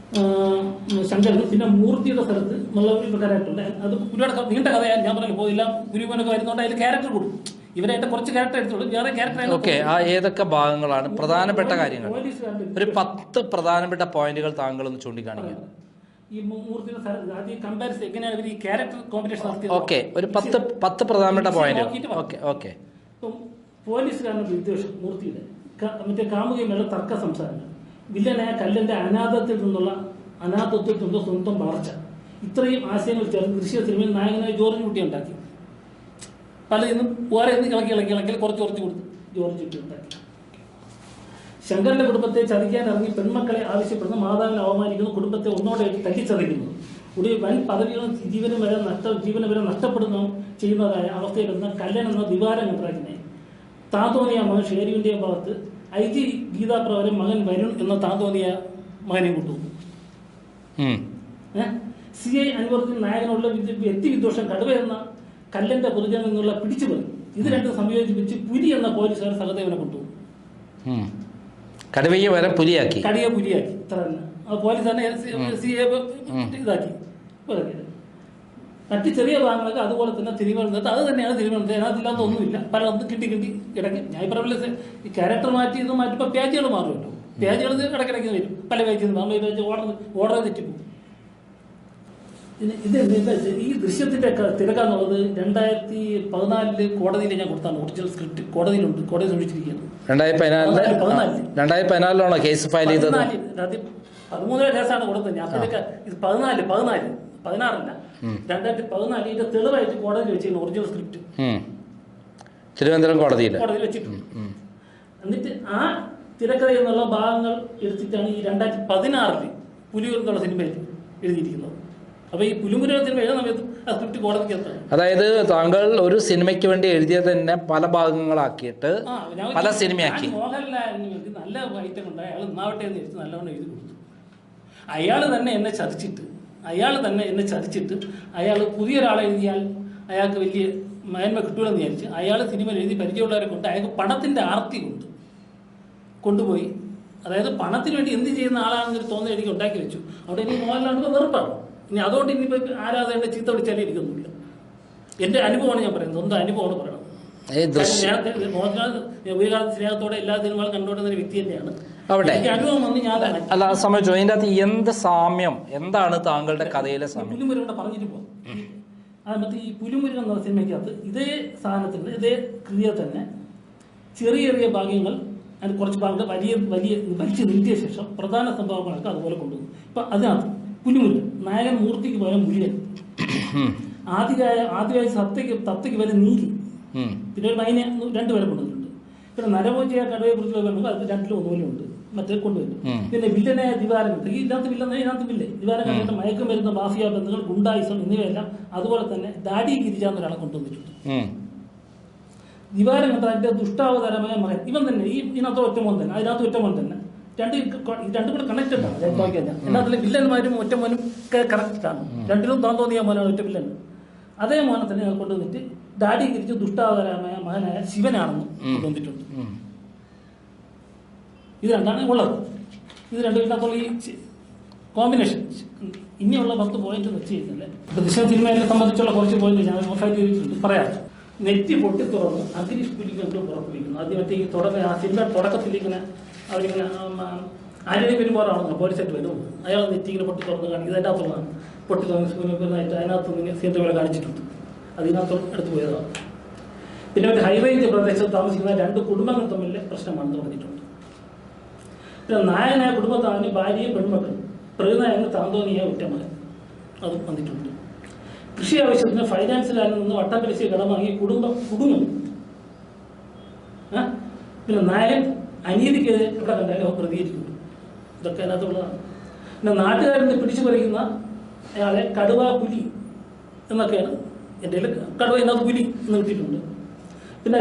ശങ്കരൻ പിന്നെ മൂർത്തിയുടെ സ്ഥലത്ത് എന്നുള്ള ഒരു ക്യാരക്ടറുണ്ട്. അത് ഒരുപാട് നീണ്ട കഥയാണ്, ഞാൻ പറഞ്ഞു പോയില്ല. ഗുരുവനൊക്കെ വരുന്നോണ്ട് അതിൽ ക്യാരക്ടർ കൊടുക്കും. ഇവരായിട്ട് കുറച്ച് ക്യാരക്ടർ എടുത്തോളൂ, വേറെ ക്യാരക്ടർ. ഓക്കെ, ആ ഏതൊക്കെ ഭാഗങ്ങളാണ് പ്രധാനപ്പെട്ട കാര്യങ്ങൾ? ഒരു 10 പ്രധാനപ്പെട്ട പോയിന്റുകൾ താങ്കൾ ഒന്ന് ചൂണ്ടിക്കാണിക്കുക. ഈ മൂർത്തിയുടെ സ്ഥലത്ത് ആദ്യം കമ്പാരിസൺ എങ്ങനെയാണ് ഇവർ ഈ ക്യാരക്ടർ കോമ്പറ്റീഷൻ നടത്തിയത്. ഓക്കെ, ഒരു 10 പ്രധാനപ്പെട്ട പോയിന്റുകൾ. Okay okay. ഇപ്പം പോലീസുകാരന്റെ വിദ്വേഷം, മൂർത്തിയുടെ മറ്റേ കാമുകയുമുള്ള തർക്ക സംസാരങ്ങൾ, വില്ലനായ കല്ലന്റെ അനാഥത്വത്തിൽ നിന്നുള്ള സ്വന്തം വളർച്ച, ഇത്രയും ആശയങ്ങൾ ചേർന്ന് ദൃശ്യ സിനിമയിൽ നായകനായ ജോർജ് കുട്ടി ഉണ്ടാക്കി. പലതിന്നും ഓരോ ഇളക്കി കുറച്ച് കൊടുത്ത് ജോർജ് കുട്ടി ഉണ്ടാക്കി. ശങ്കരന്റെ കുടുംബത്തെ ചതിക്കാൻ ഇറങ്ങി പെൺമക്കളെ ആവശ്യപ്പെടുന്ന മാതാവിനെ അവമാനിക്കുന്നു, കുടുംബത്തെ ഒന്നോടെ തട്ടിച്ചതയ്ക്കുന്നു. ഒടുവിൽ വൻ പദവികളും ജീവന വരെ നഷ്ടപ്പെടുന്ന ചെയ്യുന്നതായ അവസ്ഥയിലെന്ന കല്ലൻ എന്ന ദിവാരം കണ്ടാക്കിനെ താന്തോന്നിയ മകൻ ഷേരുവിന്റെ ഭാഗത്ത് IG ഗീതാപ്രകാരം മകൻ വരുൺ എന്ന താന്തോന്നിയ മകനെ കൊണ്ടുപോകും. CI അൻവറിന് നായകനുള്ള വ്യക്തിവിദ്വേഷം കടുവ എന്ന കല്ലന്റെ പൊതുജനം എന്നുള്ള പിടിച്ചുപറി, ഇത് രണ്ടും സംയോജിപ്പിച്ച് പുലി എന്ന പോലീസുകാർ സഹദേവനെ കൊണ്ടുപോകും. കടുവയെ വരെ പുലിയാക്കി, പുലിയാക്കി. ഇത്ര തന്നെ പോലീസുകാരനെ ഇതാക്കി. മറ്റ് ചെറിയ ഭാഗങ്ങളൊക്കെ അതുപോലെ തന്നെ തിരുവനന്തപുരത്ത് അത് തന്നെയാണ്. തിരുവനന്തപുരത്ത് അതിനകത്തില്ലാത്ത ഒന്നുമില്ല. പലർക്കും കിട്ടി കിടക്കും. ഞാൻ ഈ പറഞ്ഞ ഈ ക്യാരക്ടർ മാറ്റിയപ്പോൾ പേജുകൾ മാറുമല്ലോ. പേജുകൾ ഇടയ്ക്കിടയ്ക്ക് വരും. പല പേജിൽ നിന്ന് ഓർഡർ തെറ്റിപ്പോകും. ഇത് ഈ ദൃശ്യത്തിന്റെ തിരക്കാന്നുള്ളത് 2014 കോടതിയിൽ ഞാൻ കൊടുത്താണ്. ഒറിജിനൽ സ്ക്രിപ്റ്റ് കോടതിയിലുണ്ട്, കോടതി സൂക്ഷിച്ചിരിക്കുകയാണ്. 2014 കേസ് ഫയൽ ചെയ്തത്. 13 കേസാണ് കൊടുത്തത്. ഞാൻ ഇത് 16 2014 ഇതിന്റെ തെളിവായിട്ട് കോടതിയിൽ വെച്ചിരുന്നു. ഒറിജിനൽ സ്ക്രിപ്റ്റ് തിരുവനന്തപുരം കോടതിയിൽ വെച്ചിട്ടുണ്ട്. എന്നിട്ട് ആ തിരക്കഥ എന്നുള്ള ഭാഗങ്ങൾ എടുത്തിട്ടാണ് ഈ 2016 പുലിയൂർ എന്നുള്ള സിനിമയിൽ എഴുതിയിരിക്കുന്നത്. അപ്പൊ ഈ പുലിമുരുക സിനിമ എഴുതുന്ന സമയത്ത് ആ സ്ക്രിപ്റ്റ് കോടതിക്ക് എത്താൻ. അതായത് താങ്കൾ ഒരു സിനിമയ്ക്ക് വേണ്ടി എഴുതിയത് തന്നെ പല ഭാഗങ്ങളാക്കിയിട്ട് പല സിനിമയാക്കി. മോഹൻലാലിന് നല്ല ഐറ്റം ഉണ്ട്, അയാൾ നന്നാവട്ടെ എന്ന് വെച്ച് നല്ലവണ്ണം എഴുതി കൊടുത്തു. അയാൾ തന്നെ എന്നെ ചതിച്ചിട്ട് അയാൾ പുതിയൊരാളെ എഴുതിയാൽ അയാൾക്ക് വലിയ മേന്മ കിട്ടുമെന്ന് വിചാരിച്ച് അയാൾ സിനിമ എഴുതി പരിചയമുള്ളവരെ കൊണ്ട് അയാൾക്ക് പണത്തിന്റെ ആർത്തി കൊണ്ടുപോയി. അതായത് പണത്തിന് വേണ്ടി എന്ത് ചെയ്യുന്ന ആളാണെന്നൊരു തോന്നൽ എനിക്ക് ഉണ്ടാക്കി വെച്ചു. അവിടെ ഇനി മോഹൻലാലിന് വെറുപ്പാണ്. ഇനി അതുകൊണ്ട് ഇനിയിപ്പോൾ ആരാധകരുടെ ചീത്ത വിളിച്ചാലേ ഇരിക്കുന്നില്ല. എന്റെ അനുഭവമാണ് ഞാൻ പറയുന്നത്, സ്വന്തം അനുഭവമാണ് പറയുന്നത്. മോഹൻലാൽ ഉപയോഗ സ്നേഹത്തോടെ എല്ലാ സിനിമകളും കണ്ടുകൊണ്ടിരുന്ന ഒരു വ്യക്തി തന്നെയാണ്. എനിക്ക് അനുഭവം വന്ന് ഞാൻ അല്ല സംബന്ധിച്ചു. അതിൻ്റെ അകത്ത് എന്ത് സാമ്യം, എന്താണ് താങ്കളുടെ കഥയിലെ സാമ്യം? പുലിമുരുകൻ പറഞ്ഞിട്ട് പോകും. അതിനകത്ത് ഈ പുലിമുരുകൻ എന്ന സിനിമയ്ക്കകത്ത് ഇതേ സാധനത്തിന്റെ ഇതേ ക്രിയ തന്നെ ചെറിയ ഭാഗ്യങ്ങൾ, അതിന് കുറച്ച് ഭാഗങ്ങൾ വലിച്ചു നീട്ടിയ ശേഷം പ്രധാന സംഭവങ്ങളൊക്കെ അതുപോലെ കൊണ്ടുപോകും. ഇപ്പൊ അതിനകത്ത് പുലിമുരുകൻ നായകൻ മൂർത്തിക്ക് പകരം മുരുകൻ, ആദ്യമായി തത്തയ്ക്ക് വരെ നീലി, പിന്നെ ഒരു മൈനെ 2 പേരെ കൊണ്ടുവന്നിട്ടുണ്ട്. പിന്നെ നരഭോജിയ കടവയെ കുറിച്ചുള്ള വരുമ്പോൾ അത് 2 ഒന്നുപോലെ ഉണ്ട്, മറ്റേ കൊണ്ടുവരും. പിന്നെ വില്ലനായ ദിവാരം, ഇതിനകത്ത് ദിവാരം കണ്ടിട്ട് മയക്കം വരുന്ന മാഫിയ ബന്ധങ്ങൾ, ഗുണ്ടായിസം എന്നിവയെല്ലാം അതുപോലെ തന്നെ ദാഡി ഗിരിജ എന്നൊരാളെ കൊണ്ടുവന്നിട്ടുണ്ട്. ദിവാരം കണ്ട അതിന്റെ ദുഷ്ടാവതാരമായ മകൻ ഇവൻ തന്നെ, ഇതിനകത്ത് ഒറ്റമോൻ തന്നെ, അതിനകത്ത് ഒറ്റമോൻ തന്നെ, രണ്ടും കൂടെ കണക്റ്റഡ് ആണ്. എല്ലാത്തിലും വില്ലന്മാരും ഒറ്റമോനും കണക്റ്റഡ് ആണ്. രണ്ടിലും തോന്നിയ മോനാണ് ഒറ്റ വില്ലൻ. അതേ മോനെ തന്നെ കൊണ്ടുവന്നിട്ട് ഡാഡി തിരിച്ച് ദുഷ്ടാവതാരമായ മകനായ ശിവനാണെന്ന് കൊണ്ടുവന്നിട്ടുണ്ട്. ഇത് രണ്ടാണ് ഉള്ളത്. ഇത് രണ്ടും ഇതിനകത്തുള്ള ഈ കോമ്പിനേഷൻ. ഇനിയുള്ള 10 പോയിന്റ് വെച്ച് കഴിഞ്ഞാൽ ഇപ്പൊ ദൃശ്യ സിനിമയെ സംബന്ധിച്ചുള്ള കുറച്ച് പോയിന്റ് ഞാൻ പറയാം. നെറ്റി പൊട്ടി തുറന്ന് അഗ്നിഷ് പുലിക്കൊണ്ട് പുറപ്പെടുവിക്കുന്നു. ആദ്യം മറ്റേ ഈ സിനിമ തുടക്കത്തിൽ അവരിങ്ങനെ ആന്റണി പെരുമാറാണെന്നോ പോലീസായിട്ട് വരുന്നത്. അയാൾ നെറ്റിങ്ങനെ പൊട്ടി തുറന്ന് കാണിക്കുന്നത് അതിൻ്റെ അകത്തുള്ളതാണ്. പൊട്ടി തുറന്നായിട്ട് അതിനകത്ത് നിന്ന് സീൻ്റെ പോലെ കാണിച്ചിട്ടുണ്ട്. അതിനകത്ത് എടുത്തു പോയതാണ്. പിന്നെ ഒരു ഹൈറേഞ്ച് പ്രദേശത്ത് താമസിക്കുന്ന 2 കുടുംബങ്ങൾ തമ്മിലെ പ്രശ്നമാണെന്ന് പറഞ്ഞിട്ടുണ്ട്. പിന്നെ നായകനായ കുടുംബത്താണ് ഭാര്യയും പെൺമക്കളും, പ്രതിനായകന് താന്തോന്നിയായ ഒറ്റമകൻ, അതും വന്നിട്ടുണ്ട്. കൃഷി ആവശ്യത്തിന് ഫൈനാൻസിലായി നിന്ന് വട്ടപ്പലിശ കടം വാങ്ങി കുടുംബം കുടുങ്ങും. പിന്നെ നായകൻ അനീതിക്കെതിരെ ഇവിടെ കണ്ടാലും പ്രതികരിക്കുന്നു. ഇതൊക്കെ അതിനകത്തുള്ളതാണ്. പിന്നെ നാട്ടുകാരിൽ പിടിച്ചു പറിക്കുന്ന അയാളെ കടുവ പുലി എന്നൊക്കെയാണ് എൻ്റെ കടുവ ഇതിനകത്ത് പുലി എന്ന് കിട്ടിയിട്ടുണ്ട്. പിന്നെ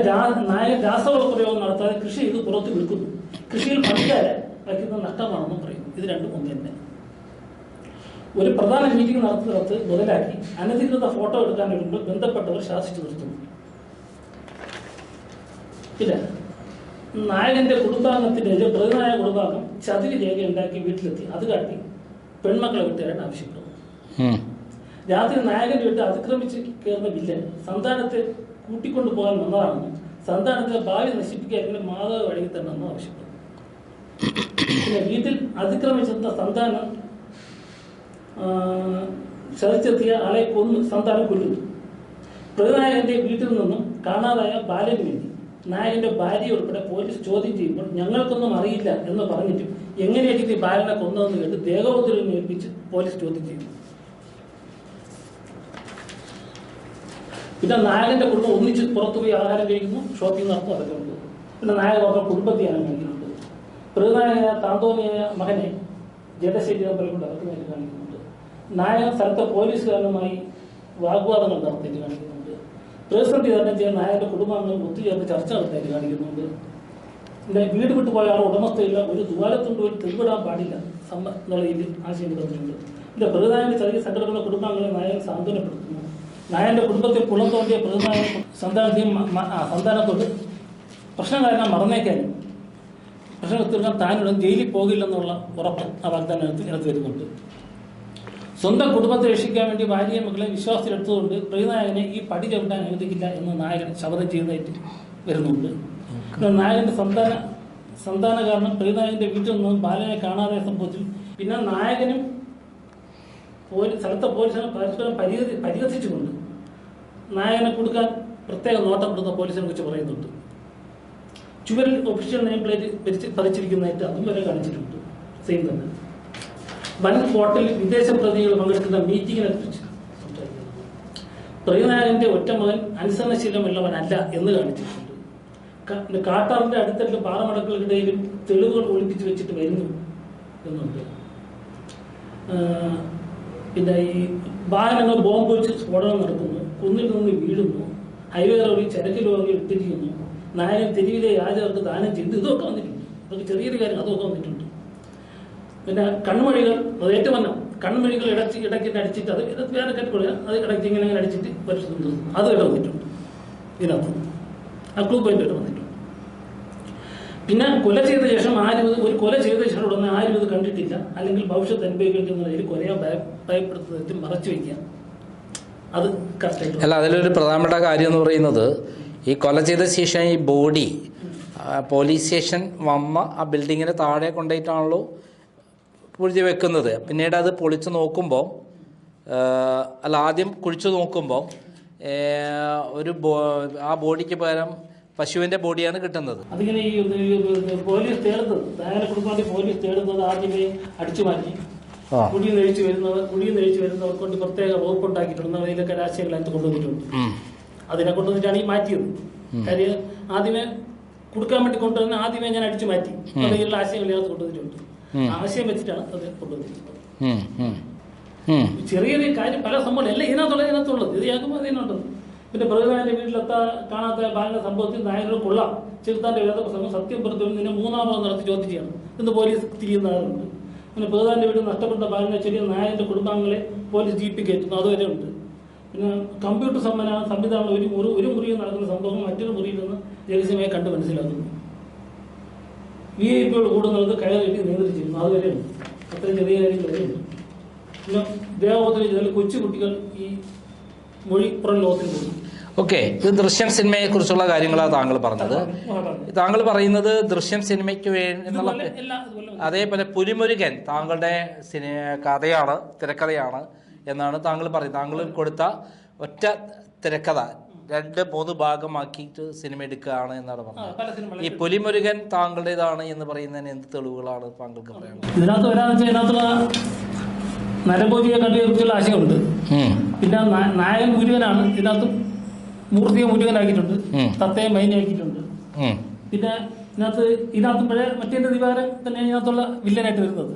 നായകൻ രാസവള പ്രയോഗം നടത്താതെ കൃഷി ചെയ്ത് പുറത്ത് വിൽക്കുന്നു. കൃഷിയിൽ പണിക്കാരെ വയ്ക്കുന്ന നഷ്ടമാണെന്നും പറയുന്നു. ഇത് രണ്ടും ഒന്ന് തന്നെ. ഒരു പ്രധാന മീറ്റിംഗ് നടത്തുന്നിടത്ത് മുതലാക്കി അനധികൃത ഫോട്ടോ എടുക്കാൻ വരുമ്പോൾ ബന്ധപ്പെട്ടവർ ശാസിച്ചു നിർത്തുന്നു. ഇല്ല, നായകന്റെ കുടുംബാംഗത്തിന്റെ പ്രതിനായ കുടുംബാംഗം ചതിരി രേഖ ഉണ്ടാക്കി വീട്ടിലെത്തി അത് കാട്ടി പെൺമക്കളെ വിട്ടുതരാൻ ആവശ്യപ്പെടുന്നു. രാത്രി നായകന്റെ വീട്ടിൽ അതിക്രമിച്ച് കയറുന്ന വില്ലൻ സന്താനത്തെ കൂട്ടിക്കൊണ്ടു പോകാൻ വന്നതാണെന്നും സന്താനത്തിന്റെ ഭാവി നശിപ്പിക്കാൻ മാതാവ് വഴങ്ങി തന്നെന്നും ആവശ്യപ്പെടുന്നു. പിന്നെ വീട്ടിൽ അതിക്രമിച്ചെന്ന സന്താനം ചതിച്ചെത്തിയ ആളെ കൊന്ന് സന്താനം കൊല്ലുന്നു. പ്രതിനായകന്റെ വീട്ടിൽ നിന്നും കാണാതായ ബാലന് വേണ്ടി നായകന്റെ ഭാര്യ ഉൾപ്പെടെ പോലീസ് ചോദ്യം ചെയ്യുമ്പോൾ ഞങ്ങൾക്കൊന്നും അറിയില്ല എന്ന് പറഞ്ഞിട്ടും എങ്ങനെയായിട്ട് ഈ ബാലനെ കൊന്നതെന്ന് കേട്ട് ദേഹോദരം ഏൽപ്പിച്ച് പോലീസ് ചോദ്യം ചെയ്യുന്നു. പിന്നെ നായകന്റെ കുടുംബം ഒന്നിച്ച് പുറത്തുപോയി ആഹാരം കഴിക്കുന്നു, ഷോപ്പിംഗ് നടത്തും, അതൊക്കെ ഉണ്ട്. പിന്നെ നായകൻ മാത്രം കുടുംബത്തെയാണ് കാണിക്കുന്നുണ്ട്. പ്രതിനായകനായ താന്തോന്നിയായ മകനെ ജഡശേരി കൊണ്ട് അതൊക്കെ കാണിക്കുന്നുണ്ട്. നായകൻ സ്ഥലത്തെ പോലീസുകാരനുമായി വാഗ്വാദങ്ങൾ നടത്തിയിട്ട് കാണിക്കുന്നുണ്ട്. പ്രതിസന്ധി തരണം ചെയ്യാൻ നായകന്റെ കുടുംബാംഗങ്ങൾ ഒത്തുചേർന്ന് ചർച്ച നടത്താനായിട്ട് കാണിക്കുന്നുണ്ട്. പിന്നെ വീട് വിട്ടു പോയ ആൾ ഉടമസ്ഥയില്ല, ഒരു ദുവാലത്തുകൊണ്ട് ഒരു തെരുവിടാൻ പാടില്ല എന്നുള്ള രീതിയിൽ ആശയം തന്നിട്ടുണ്ട്. പിന്നെ പ്രതിനായകന്റെ ചെറിയ സംഘടനകളുടെ കുടുംബാംഗങ്ങളെ നായകൻ സാന്ത്വനപ്പെടുത്തുന്നു. നായകന്റെ കുടുംബത്തിൽ കുളം തോണ്ടിയ പ്രതിനായകൻ സന്താനത്തോട് പ്രശ്നം കാരണം മറന്നേക്കാനും പ്രശ്നം തീർക്കാൻ താനുടൻ ജയിലിൽ പോകില്ലെന്നുള്ള ഉറപ്പ് ആ വാഗ്ദാനത്ത് ഇതിനകത്ത് വരുന്നുണ്ട്. സ്വന്തം കുടുംബത്തെ രക്ഷിക്കാൻ വേണ്ടി ഭാര്യയും മക്കളെ വിശ്വാസത്തിലെടുത്തുകൊണ്ട് പ്രതിനായകനെ ഈ പടി ചവിട്ടാൻ അനുവദിക്കില്ല എന്ന് നായകൻ ശപഥം ചെയ്യുന്നതായിട്ട് വരുന്നുണ്ട്. നായകന്റെ സന്താന കാരണം പ്രതിനായകന്റെ വീട്ടിൽ നിന്നും ബാലനെ കാണാതെ സംഭവത്തിൽ പിന്നെ നായകനും സ്ഥലത്തെ പോലീസിനെ പരസ്പരം പരിഹസിച്ചുകൊണ്ട് നായകനെ കൊടുക്കാൻ പ്രത്യേക നോട്ടപ്പെടുന്ന പോലീസിനെ കുറിച്ച് പറയുന്നുണ്ട്. ചുവരിൽ ഒഫീഷ്യൽ നെയിം പ്ലേറ്റ് പതിച്ചിരിക്കുന്നതായിട്ട് അതും വരെ കാണിച്ചിട്ടുണ്ട്. സെയിം തന്നെ വൻ ഹോട്ടലിൽ വിദേശ പ്രതിനിധികൾ പങ്കെടുക്കുന്ന മീറ്റിങ്ങിനെ കുറിച്ച് സംസാരിക്കുന്നു. പ്രതിനായകന്റെ ഒറ്റമകൻ അനുസരണശീലമുള്ളവനല്ല എന്ന് കാണിച്ചിട്ടുണ്ട്. കാട്ടാറിന്റെ അടുത്തടുത്ത പാറമടക്കുകൾക്കിടയിലും തെളിവുകൾ ഒളിപ്പിച്ച് വെച്ചിട്ട് വരുന്നു എന്നുണ്ട്. പിന്നെ ഈ വാഹനങ്ങൾ ബോംബ് വെച്ച് സ്ഫോടനം നടക്കുന്നു, കുന്നിൽ നിന്ന് വീഴുന്നു, ഹൈവേ റോഡിൽ ചരക്ക് ലോറി ഇട്ടിരിക്കുന്നു, നായകൻ തെരുവിലെ യാചകർക്ക് ദാനം ചെയ്തു, ഇതൊക്കെ വന്നിട്ടുണ്ട്. ഇതൊക്കെ ചെറിയൊരു കാര്യം, അതൊക്കെ വന്നിട്ടുണ്ട്. പിന്നെ കൺമൊഴികൾ അത് ഏറ്റവും വന്ന കൺമൊഴികൾ ഇടയ്ക്കിട്ട് അടിച്ചിട്ട് അത് വേറെ കെട്ടുകൊള്ളുക, അത് ഇടയ്ക്ക് ഇങ്ങനെ അടിച്ചിട്ട് പരിശുദ്ധം അത് ഇവിടെ വന്നിട്ടുണ്ട്. ഇതിനകത്ത് ആ ക്ലൂ പോയിന്റ് വരെ വന്നിട്ടുണ്ട്. പിന്നെ കൊല ചെയ്ത ശേഷം ഒരു കൊല ചെയ്ത ശേഷം ഉടനെ ആരും ഇത് കണ്ടിട്ടില്ല, അല്ലെങ്കിൽ ഭവിഷ്യത്ത് അനുഭവിക്കേണ്ടി എന്നതിൽ കൊലയോ ഭയപ്പെടുത്തുന്നതിൽ മറച്ചു വയ്ക്കുക, അത് കറക്റ്റായിട്ട്. അല്ല, അതിലൊരു പ്രധാനപ്പെട്ട കാര്യം എന്ന് പറയുന്നത് ഈ കൊല ചെയ്ത ശേഷം ഈ ബോഡി പോലീസ് സ്റ്റേഷൻ വന്ന ആ ബിൽഡിങ്ങിന് താഴെ കൊണ്ടുപോയിട്ടാണല്ലോ കുഴിച്ച് വെക്കുന്നത്. പിന്നീട് അത് പൊളിച്ച് നോക്കുമ്പോൾ ആദ്യം കുഴിച്ചു നോക്കുമ്പോൾ ആ ബോഡിക്ക് പകരം പശുവിൻ്റെ ബോഡിയാണ് കിട്ടുന്നത്. അതിങ്ങനെ ഈ പോലീസ് തേടുന്നത് പോലീസ് തേടുന്നത് ആദ്യമേ അടിച്ചു മാറ്റി കുടിയിൽ നഴിച്ചു വരുന്നവർ കൊണ്ട് പ്രത്യേക വകുപ്പുണ്ടാക്കിയിട്ടുണ്ട്. അതിലൊക്കെ രാഷ്ട്രീയങ്ങളായിട്ട് കൊണ്ടുവന്നിട്ടുണ്ട്. അതിനെ കൊണ്ടുവന്നിട്ടാണ് ഈ മാറ്റിയത്. കാര്യം ആദ്യമേ കൊടുക്കാൻ വേണ്ടി കൊണ്ടുവന്ന് ആദ്യമേ ഞാൻ അടിച്ചു മാറ്റി അതിലുള്ള ആശയങ്ങൾ ഇതിനകത്ത് കൊണ്ടുവന്നിട്ടുണ്ട്. ആശയം വെച്ചിട്ടാണ് അത് കൊണ്ടുവന്നിരിക്കുന്നത്. ചെറിയ കാര്യം പല സംഭവം എല്ലാം ഇതിനകത്തുള്ളത് ഇത് കേൾക്കുമ്പോൾ അതിനുണ്ടത്. പിന്നെ പ്രതിനായകന്റെ കാണാത്ത ബാലന്റെ സംഭവത്തിൽ നായകനോട് കൊള്ളാം ചെറുത്താന്റെ വേദപ്രസംഗം സത്യം പുറത്തു നിന്നെ 3-ാമത് നടത്തി ചോദ്യം ചെയ്യണം എന്ന് പോലീസ് തിരിയുന്ന ആളുണ്ട്. പിന്നെ പ്രതിനായകന്റെ വീട് നഷ്ടപ്പെട്ട ബാലനെ ചെറിയ നായകന്റെ കുടുംബാംഗങ്ങളെ പോലീസ് ജീപ്പിൽ കയറ്റുന്നു, അതുവരെ ഉണ്ട്. പിന്നെ കമ്പ്യൂട്ടർ സംവിധാനം ഒരു മുറിയിൽ നടക്കുന്ന സംഭവം മറ്റൊരു മുറിയിൽ നിന്ന് രഹസ്യമായി കണ്ട് മനസ്സിലാക്കുന്നു. VIP കൂടുന്നത് കയറി നിയന്ത്രിച്ചിരുന്നു, അതുവരെ ഉണ്ട്. അത്രയും ചെറിയ കാര്യങ്ങൾ വരെയുണ്ട്. പിന്നെ ദേവോധന ചെയ്താൽ കൊച്ചു കുട്ടികൾ ഈ മൊഴി പുറം ലോകത്തിൽ പോകുന്നു. ഓക്കെ, ഇത് ദൃശ്യം സിനിമയെ കുറിച്ചുള്ള കാര്യങ്ങളാണ് താങ്കൾ പറഞ്ഞത്. താങ്കൾ പറയുന്നത് ദൃശ്യം സിനിമയ്ക്ക് എന്നുള്ള അതേപോലെ പുലിമുരുകൻ താങ്കളുടെ കഥയാണ്, തിരക്കഥയാണ് എന്നാണ് താങ്കൾ പറയുന്നത്. താങ്കൾ കൊടുത്ത ഒറ്റ തിരക്കഥ 2-3 ഭാഗമാക്കിയിട്ട് സിനിമ എടുക്കുകയാണ് എന്നാണ് പറഞ്ഞത്. ഈ പുലിമുരുകൻ താങ്കളുടേതാണ് എന്ന് പറയുന്നതിന് എന്ത് തെളിവുകളാണ് താങ്കൾക്ക് പറയാനുള്ളത്? ഇതിനകത്തുള്ള നരഭോജിയെ കണ്ടുപിടിച്ചുള്ള ആശയമുണ്ട്. പിന്നെ നായകൻ മുരുകനാണ്. ഇതിനകത്ത് മൂർത്തിയെ മുരുകനാക്കിയിട്ടുണ്ട്, തത്തയെ മൈനാക്കിയിട്ടുണ്ട്. പിന്നെ ഇതിനകത്ത് മറ്റേ ദിവാരം തന്നെയാണ് ഇതിനകത്തുള്ള വില്ലനായിട്ട് വരുന്നത്.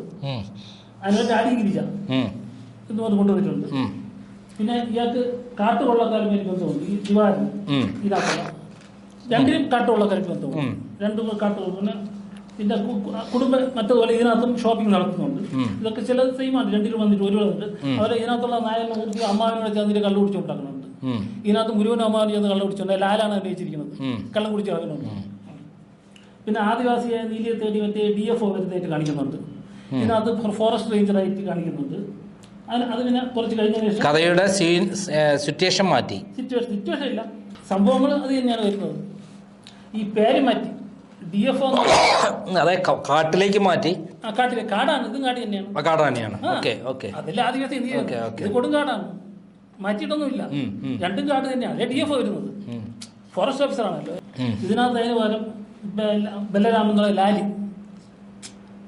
അതിനകത്ത് ആടിഗിരിജ എന്ന് കൊണ്ടുവന്നിട്ടുണ്ട്. പിന്നെ ഇയാൾക്ക് കാട്ടുകൊള്ളക്കാരുമായി ബന്ധമുണ്ട്. ഈ ദിവാരൻ ഇതിനകത്തുള്ള രണ്ടിനും കാട്ടുകൊള്ളക്കാർക്ക് ബന്ധമുണ്ട്. രണ്ടും കാട്ടുകൊള്ള. പിന്നെ മറ്റതുപോലെ ഇതിനകത്തും ഷോപ്പിംഗ് നടത്തുന്നുണ്ട്. ഇതൊക്കെ ചില സെയിമാണ്. രണ്ടിലും വന്നിട്ട് ഒരുപാടുണ്ട്. അതുപോലെ ഇതിനകത്തുള്ള നായകനെ മൂർത്തി അമ്മാവിനെ ചേർന്നിട്ട് കള്ളു കുടിച്ചുകൊണ്ടാക്കുന്നുണ്ട്. ഇതിനകത്ത് മുരുകനും അമ്മാവിനെ ചേർന്ന് കള്ളു കുടിച്ചുകൊണ്ട് ലാലാണ് അഭിനയിച്ചിരിക്കുന്നത്. കള്ളം കുടിച്ച് കളയുന്നുണ്ട്. പിന്നെ ആദിവാസിയായ നീലിയെ തേടി മറ്റേ DFO വരുന്നതായിട്ട് കാണിക്കുന്നുണ്ട്. ഇതിനകത്ത് ഫോറസ്റ്റ് റേഞ്ചറായിട്ട് കാണിക്കുന്നുണ്ട്. അത് പിന്നെ കുറച്ച് കഴിഞ്ഞ ശേഷം കഥയുടെ സിറ്റുവേഷൻ മാറ്റി. സിറ്റുവേഷൻ ഇല്ല, സംഭവങ്ങൾ അത് തന്നെയാണ് വരുന്നത്. ഈ പേര് മാറ്റി DFO അതെ കാട്ടിലേക്ക് മാറ്റി. കാട്ടിലെ കാടാണ്, ഇതും കാട് തന്നെയാണ്. കാട് തന്നെയാണ്. അതല്ല ആദിവാസി ഇത് കൊടുങ്കാടാണ്, മാറ്റിയിട്ടൊന്നുമില്ല. രണ്ടും കാട് തന്നെയാണ്. അതേ DFO വരുന്നത് ഫോറസ്റ്റ് ഓഫീസറാണല്ലോ. ഇതിനകത്ത് അതിന് പകരം ബലരാമൻ എന്നുള്ള ലാലി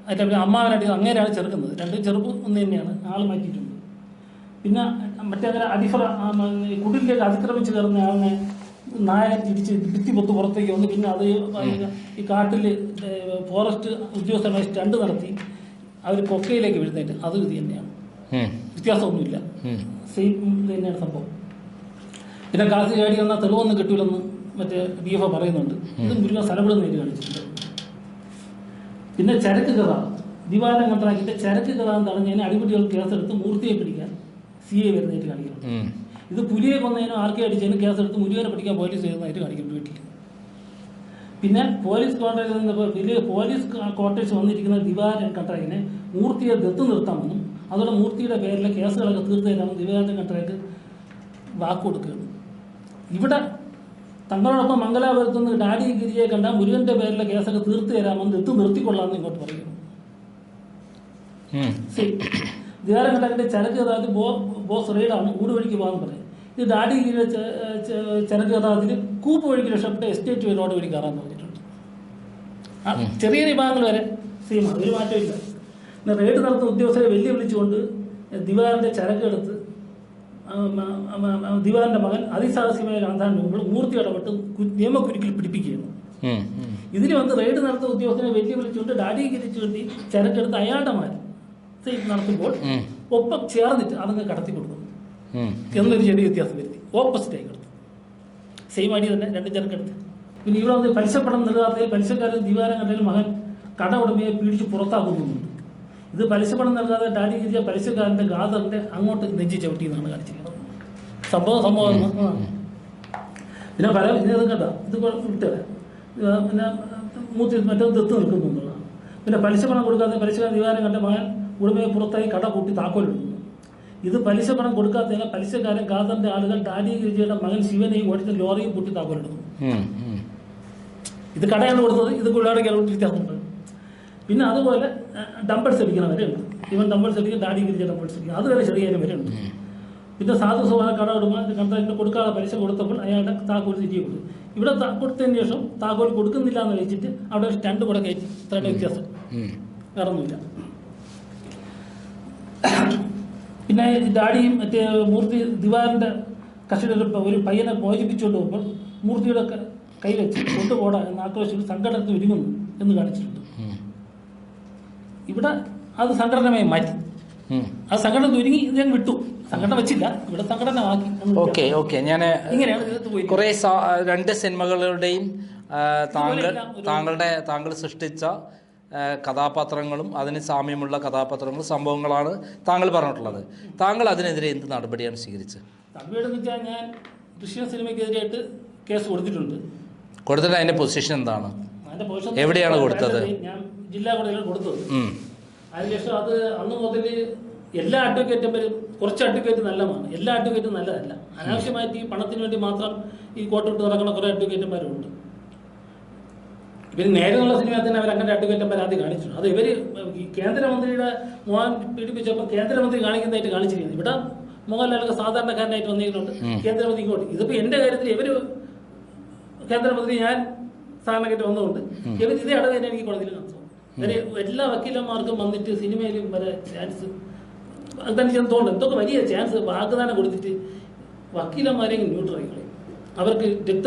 അതിന്റെ അമ്മാവനായിട്ട് അങ്ങനെയാണ് ചെറുക്കുന്നത്. രണ്ടും ചെറുപ്പ് ഒന്ന് തന്നെയാണ്. ആൾ മാറ്റിയിട്ടുണ്ട്. പിന്നെ മറ്റേ അടിഫറ കുടിലേക്ക് അതിക്രമിച്ച് കയറുന്ന ആളിനെ നായകൻ തിരിച്ച് ഭിത്തി പൊത്ത് പുറത്തേക്ക് വന്ന് പിന്നെ അത് ഈ കാട്ടിൽ ഫോറസ്റ്റ് ഉദ്യോഗസ്ഥരുമായി സ്റ്റണ്ട് നടത്തി അവർ കൊക്കയിലേക്ക് വീഴുന്നേറ്റ് അത് ഇത് തന്നെയാണ്. വ്യത്യാസമൊന്നുമില്ല, സെയിം ഇത് തന്നെയാണ് സംഭവം. പിന്നെ കാസി ചാടി വന്നാൽ തെളിവൊന്നും കിട്ടൂലെന്ന് മറ്റേ DFO പറയുന്നുണ്ട്. ഇത് മുരുകൻ സ്ഥലപ്പെടുന്നതായിട്ട് കാണിച്ചിട്ടുണ്ട്. പിന്നെ ചരക്ക് കഥ ദിവാരം കണ്ടാക്കിയിട്ട് ചരക്ക് കഥ എന്താണ് ഞാൻ അടിപിടികൾ കേസെടുത്ത് മൂർത്തിയെ പിടിക്കാൻ CA വരുന്നതായിട്ട് കാണിക്കണം. ഇത് പുലിയെ കൊന്നതിനും ആർക്കെ അടിച്ചതിനും കേസെടുത്ത് മുരുകനെ പിടിക്കാൻ പോലീസ് വരുന്നതായിട്ട് കാണിക്കും വീട്ടിൽ. പിന്നെ പോലീസ് ക്വാർട്ടേഴ്സ് വന്നിരിക്കുന്ന ദിവാരൻ കട്ടറക്കിനെ മൂർത്തിയെ ദത്ത് നിർത്താമെന്നും അതോടെ മൂർത്തിയുടെ പേരിലെ കേസുകളൊക്കെ തീർത്തു തരാമെന്ന് ദിവാരൻ കട്ടറയ്ക്ക് വാക്കുകൊടുക്കുകയാണ്. ഇവിടെ തങ്ങളോടൊപ്പം മംഗലാപുരത്തുനിന്ന് ഡാഡി ഗിരിയെ കണ്ട മുരുകന്റെ പേരിലെ കേസൊക്കെ തീർത്തു തരാമെന്ന് ദത്ത് നിർത്തിക്കൊള്ളാമെന്ന് ഇങ്ങോട്ട് പറയുന്നു. ദിവാരൻ കട്ടക്കിന്റെ ചരക്ക് കഥാത്തിൽ ബോസ് റെയ്ഡാണ്, ഊട് വഴിക്ക് പോകാൻ പറയും. ഇത് ഡാഡി ഗിരിയുടെ ചരക്ക് കഥാത്തിൽ കൂപ്പ് വഴിക്ക് രക്ഷപ്പെട്ട് എസ്റ്റേറ്റ് റോഡ് വഴി കയറാൻ പറഞ്ഞിട്ടുണ്ട്. ചെറിയ വിഭാഗങ്ങൾ വരെ സെയിം, അതൊരു മാറ്റമില്ല. പിന്നെ റെയ്ഡ് നടത്തുന്ന ഉദ്യോഗസ്ഥരെ വെല്ലുവിളിച്ചുകൊണ്ട് ദിവാരന്റെ ചരക്ക് എടുത്ത് ദിവാരന്റെ മകൻ അതിസാഹസികമായ കാണാൻ മുമ്പ് മൂർത്തി ഇടപെട്ട് നിയമക്കുരുക്കിൽ പിടിപ്പിക്കുകയാണ്. ഇതിൽ വന്ന് റെയ്ഡ് നടത്തുന്ന ഉദ്യോഗസ്ഥനെ വെല്ലുവിളിച്ചുകൊണ്ട് ഡാഡി ഗിരിച്ചു വേണ്ടി ചരക്കെടുത്ത് അയാളുടെ മകൻ നടത്തുമ്പോൾ ഒപ്പം ചേർന്നിട്ട് അതങ്ങ് കടത്തി കൊടുക്കും എന്നൊരു ചെറിയ വ്യത്യാസം വരുത്തി ഓപ്പോസിറ്റ് ആയി കൊടുത്തു. സെയിം അടി തന്നെ രണ്ടും ചരക്കെടുത്ത്. പിന്നെ ഇവിടെ വന്ന് പലിശപ്പണം നൽകാത്തതിൽ പലിശക്കാരൻ ദിവാരം കണ്ടതിൽ മകൻ കട ഉടമയെ പീഡിച്ച് പുറത്താക്കുന്നുണ്ട്. ഇത് പലിശപ്പണം നൽകാതെ ഡാഡി ഗിരിച്ച പലിശക്കാരന്റെ ഗാദറിന്റെ അങ്ങോട്ട് നെഞ്ചി ചവിട്ടി എന്നാണ് കാണിച്ചിരിക്കുന്നത്. സംഭവം പിന്നെ പല കേട്ടോ ഇത് വിട്ടത് പിന്നെ മറ്റേ ദത്ത് നിൽക്കുന്നുള്ളതാണ്. പിന്നെ പലിശപ്പണം കൊടുക്കാതെ പലിശക്കാരൻ ദിവാരം കണ്ട മകൻ ഉടമയെ പുറത്തായി കട കൂട്ടി താക്കോലിടുന്നു. ഇത് പലിശ പണം കൊടുക്കാത്തതിന് പലിശക്കാരൻ ഗാദറിന്റെ ആളുകൾ ഡാഡി ഗിരിജയുടെ മകൻ ശിവനെയും ഓടിച്ച ലോറിയും കൂട്ടി താക്കോലിടുന്നു. ഇത് കടയാണ് കൊടുത്തത്, ഇത് പിള്ളേരുടെ വ്യത്യാസമുണ്ട്. പിന്നെ അതുപോലെ ഡംബിൾസ് അടിക്കണം വരെയുണ്ട്. ഇവൻ ഡംബിൾസ് അടിക്കും, ഡാഡി ഗിരിജ ഡംബിൾസ് അടിക്കും, അതുവരെ ചെറിയ വരെയുണ്ട്. പിന്നെ സാധു സ്വഭാവ കട ഉടമ കണ്ടതിന് കൊടുക്കാതെ പലിശ കൊടുത്തപ്പോൾ അയാളുടെ താക്കോൽ തിരികെ കൊടുത്തു. ഇവിടെ കൊടുത്തതിന് ശേഷം താക്കോൽ കൊടുക്കുന്നില്ല എന്ന് വെച്ചിട്ട് അവിടെ ഒരു സ്റ്റണ്ട് കൂടെ കയറ്റി. ഇത്രയുടെ വ്യത്യാസം, വേറൊന്നുമില്ല. പിന്നെ ഡാഡിയും മറ്റേ മൂർത്തി ദിവാരന്റെ കസ്റ്റഡിയിൽ ഒരു പയ്യനെ മോചിപ്പിച്ചുകൊണ്ട് പോകുമ്പോൾ മൂർത്തിയുടെ കൈവച്ച് കൊണ്ടുപോടാ എന്ന് ആക്രോശിച്ച് സംഘടനത്തിൽ ഒരുങ്ങുന്നു എന്ന് കാണിച്ചിട്ടുണ്ട്. ഇവിടെ അത് സംഘടനമായി മാറ്റി. അത് സംഘടന ഒരുങ്ങി ഞാൻ വിട്ടു, സംഘടന വെച്ചില്ല, ഇവിടെ സംഘടനമാക്കി. ഓക്കെ ഞാൻ കുറെ 2 സിനിമകളുടെയും താങ്കൾ സൃഷ്ടിച്ച കഥാപാത്രങ്ങളും അതിന് സാമ്യമുള്ള കഥാപാത്രങ്ങളും സംഭവങ്ങളാണ് താങ്കൾ പറഞ്ഞിട്ടുള്ളത്. താങ്കൾ അതിനെതിരെ എന്ത് നടപടിയാണ് സ്വീകരിച്ചത്? നടപടിയെന്ന് വെച്ചാൽ ഞാൻ ദൃശ്യ സിനിമയ്ക്കെതിരായിട്ട് കേസ് കൊടുത്തിട്ടുണ്ട്. കൊടുത്തിട്ട് അതിന്റെ പൊസിഷൻ എന്താണ്? എവിടെയാണ് കൊടുത്തത്? ഞാൻ ജില്ലാ കോടതിയിലാണ് കൊടുത്തത്. അതിനുശേഷം അത് അന്ന് മുതൽ എല്ലാ അഡ്വക്കേറ്റും കുറച്ച് അഡ്വക്കേറ്റ് നല്ലതാണ്, എല്ലാ അഡ്വക്കേറ്റും നല്ലതല്ല. അനാവശ്യമായിട്ട് ഈ പണത്തിന് വേണ്ടി മാത്രം ഈ കോട്ടിട്ട് നടക്കുന്ന കുറേ അഡ്വക്കേറ്റന്മാരുണ്ട്. ഇവർ നേരെയുള്ള സിനിമയിൽ തന്നെ അവർ അങ്ങനെ അഡ്വക്കേറ്റന്മാർ ആദ്യം കാണിച്ചു. അത് ഇവർ കേന്ദ്രമന്ത്രിയുടെ മോഹൻ പീഡിപ്പിച്ചപ്പോൾ കേന്ദ്രമന്ത്രി കാണിക്കുന്നതായിട്ട് കാണിച്ചിരിക്കുന്നത്. ഇവിടെ മോഹൻലാലൊക്കെ സാധാരണക്കാരനായിട്ട് വന്നിട്ടുണ്ട്, കേന്ദ്രമന്ത്രി ഇങ്ങോട്ട്. ഇതിപ്പോൾ എൻ്റെ കാര്യത്തിൽ ഇവർ കേന്ദ്രമന്ത്രി ഞാൻ സാധാരണക്കായിട്ട് വന്നുകൊണ്ട് ഇവർ ഇതേ അടവ് എനിക്ക് കോടതിയിൽ കാണിച്ചു. എല്ലാ വക്കീലന്മാർക്കും വന്നിട്ട് സിനിമയിലും വരെ ചാൻസ് അതെനിക്ക് തോന്നുന്നു. എന്തൊക്കെ വലിയ ചാൻസ് വാഗ്ദാനം കൊടുത്തിട്ട് വക്കീലന്മാരെ ന്യൂട്രൽ അവർക്ക്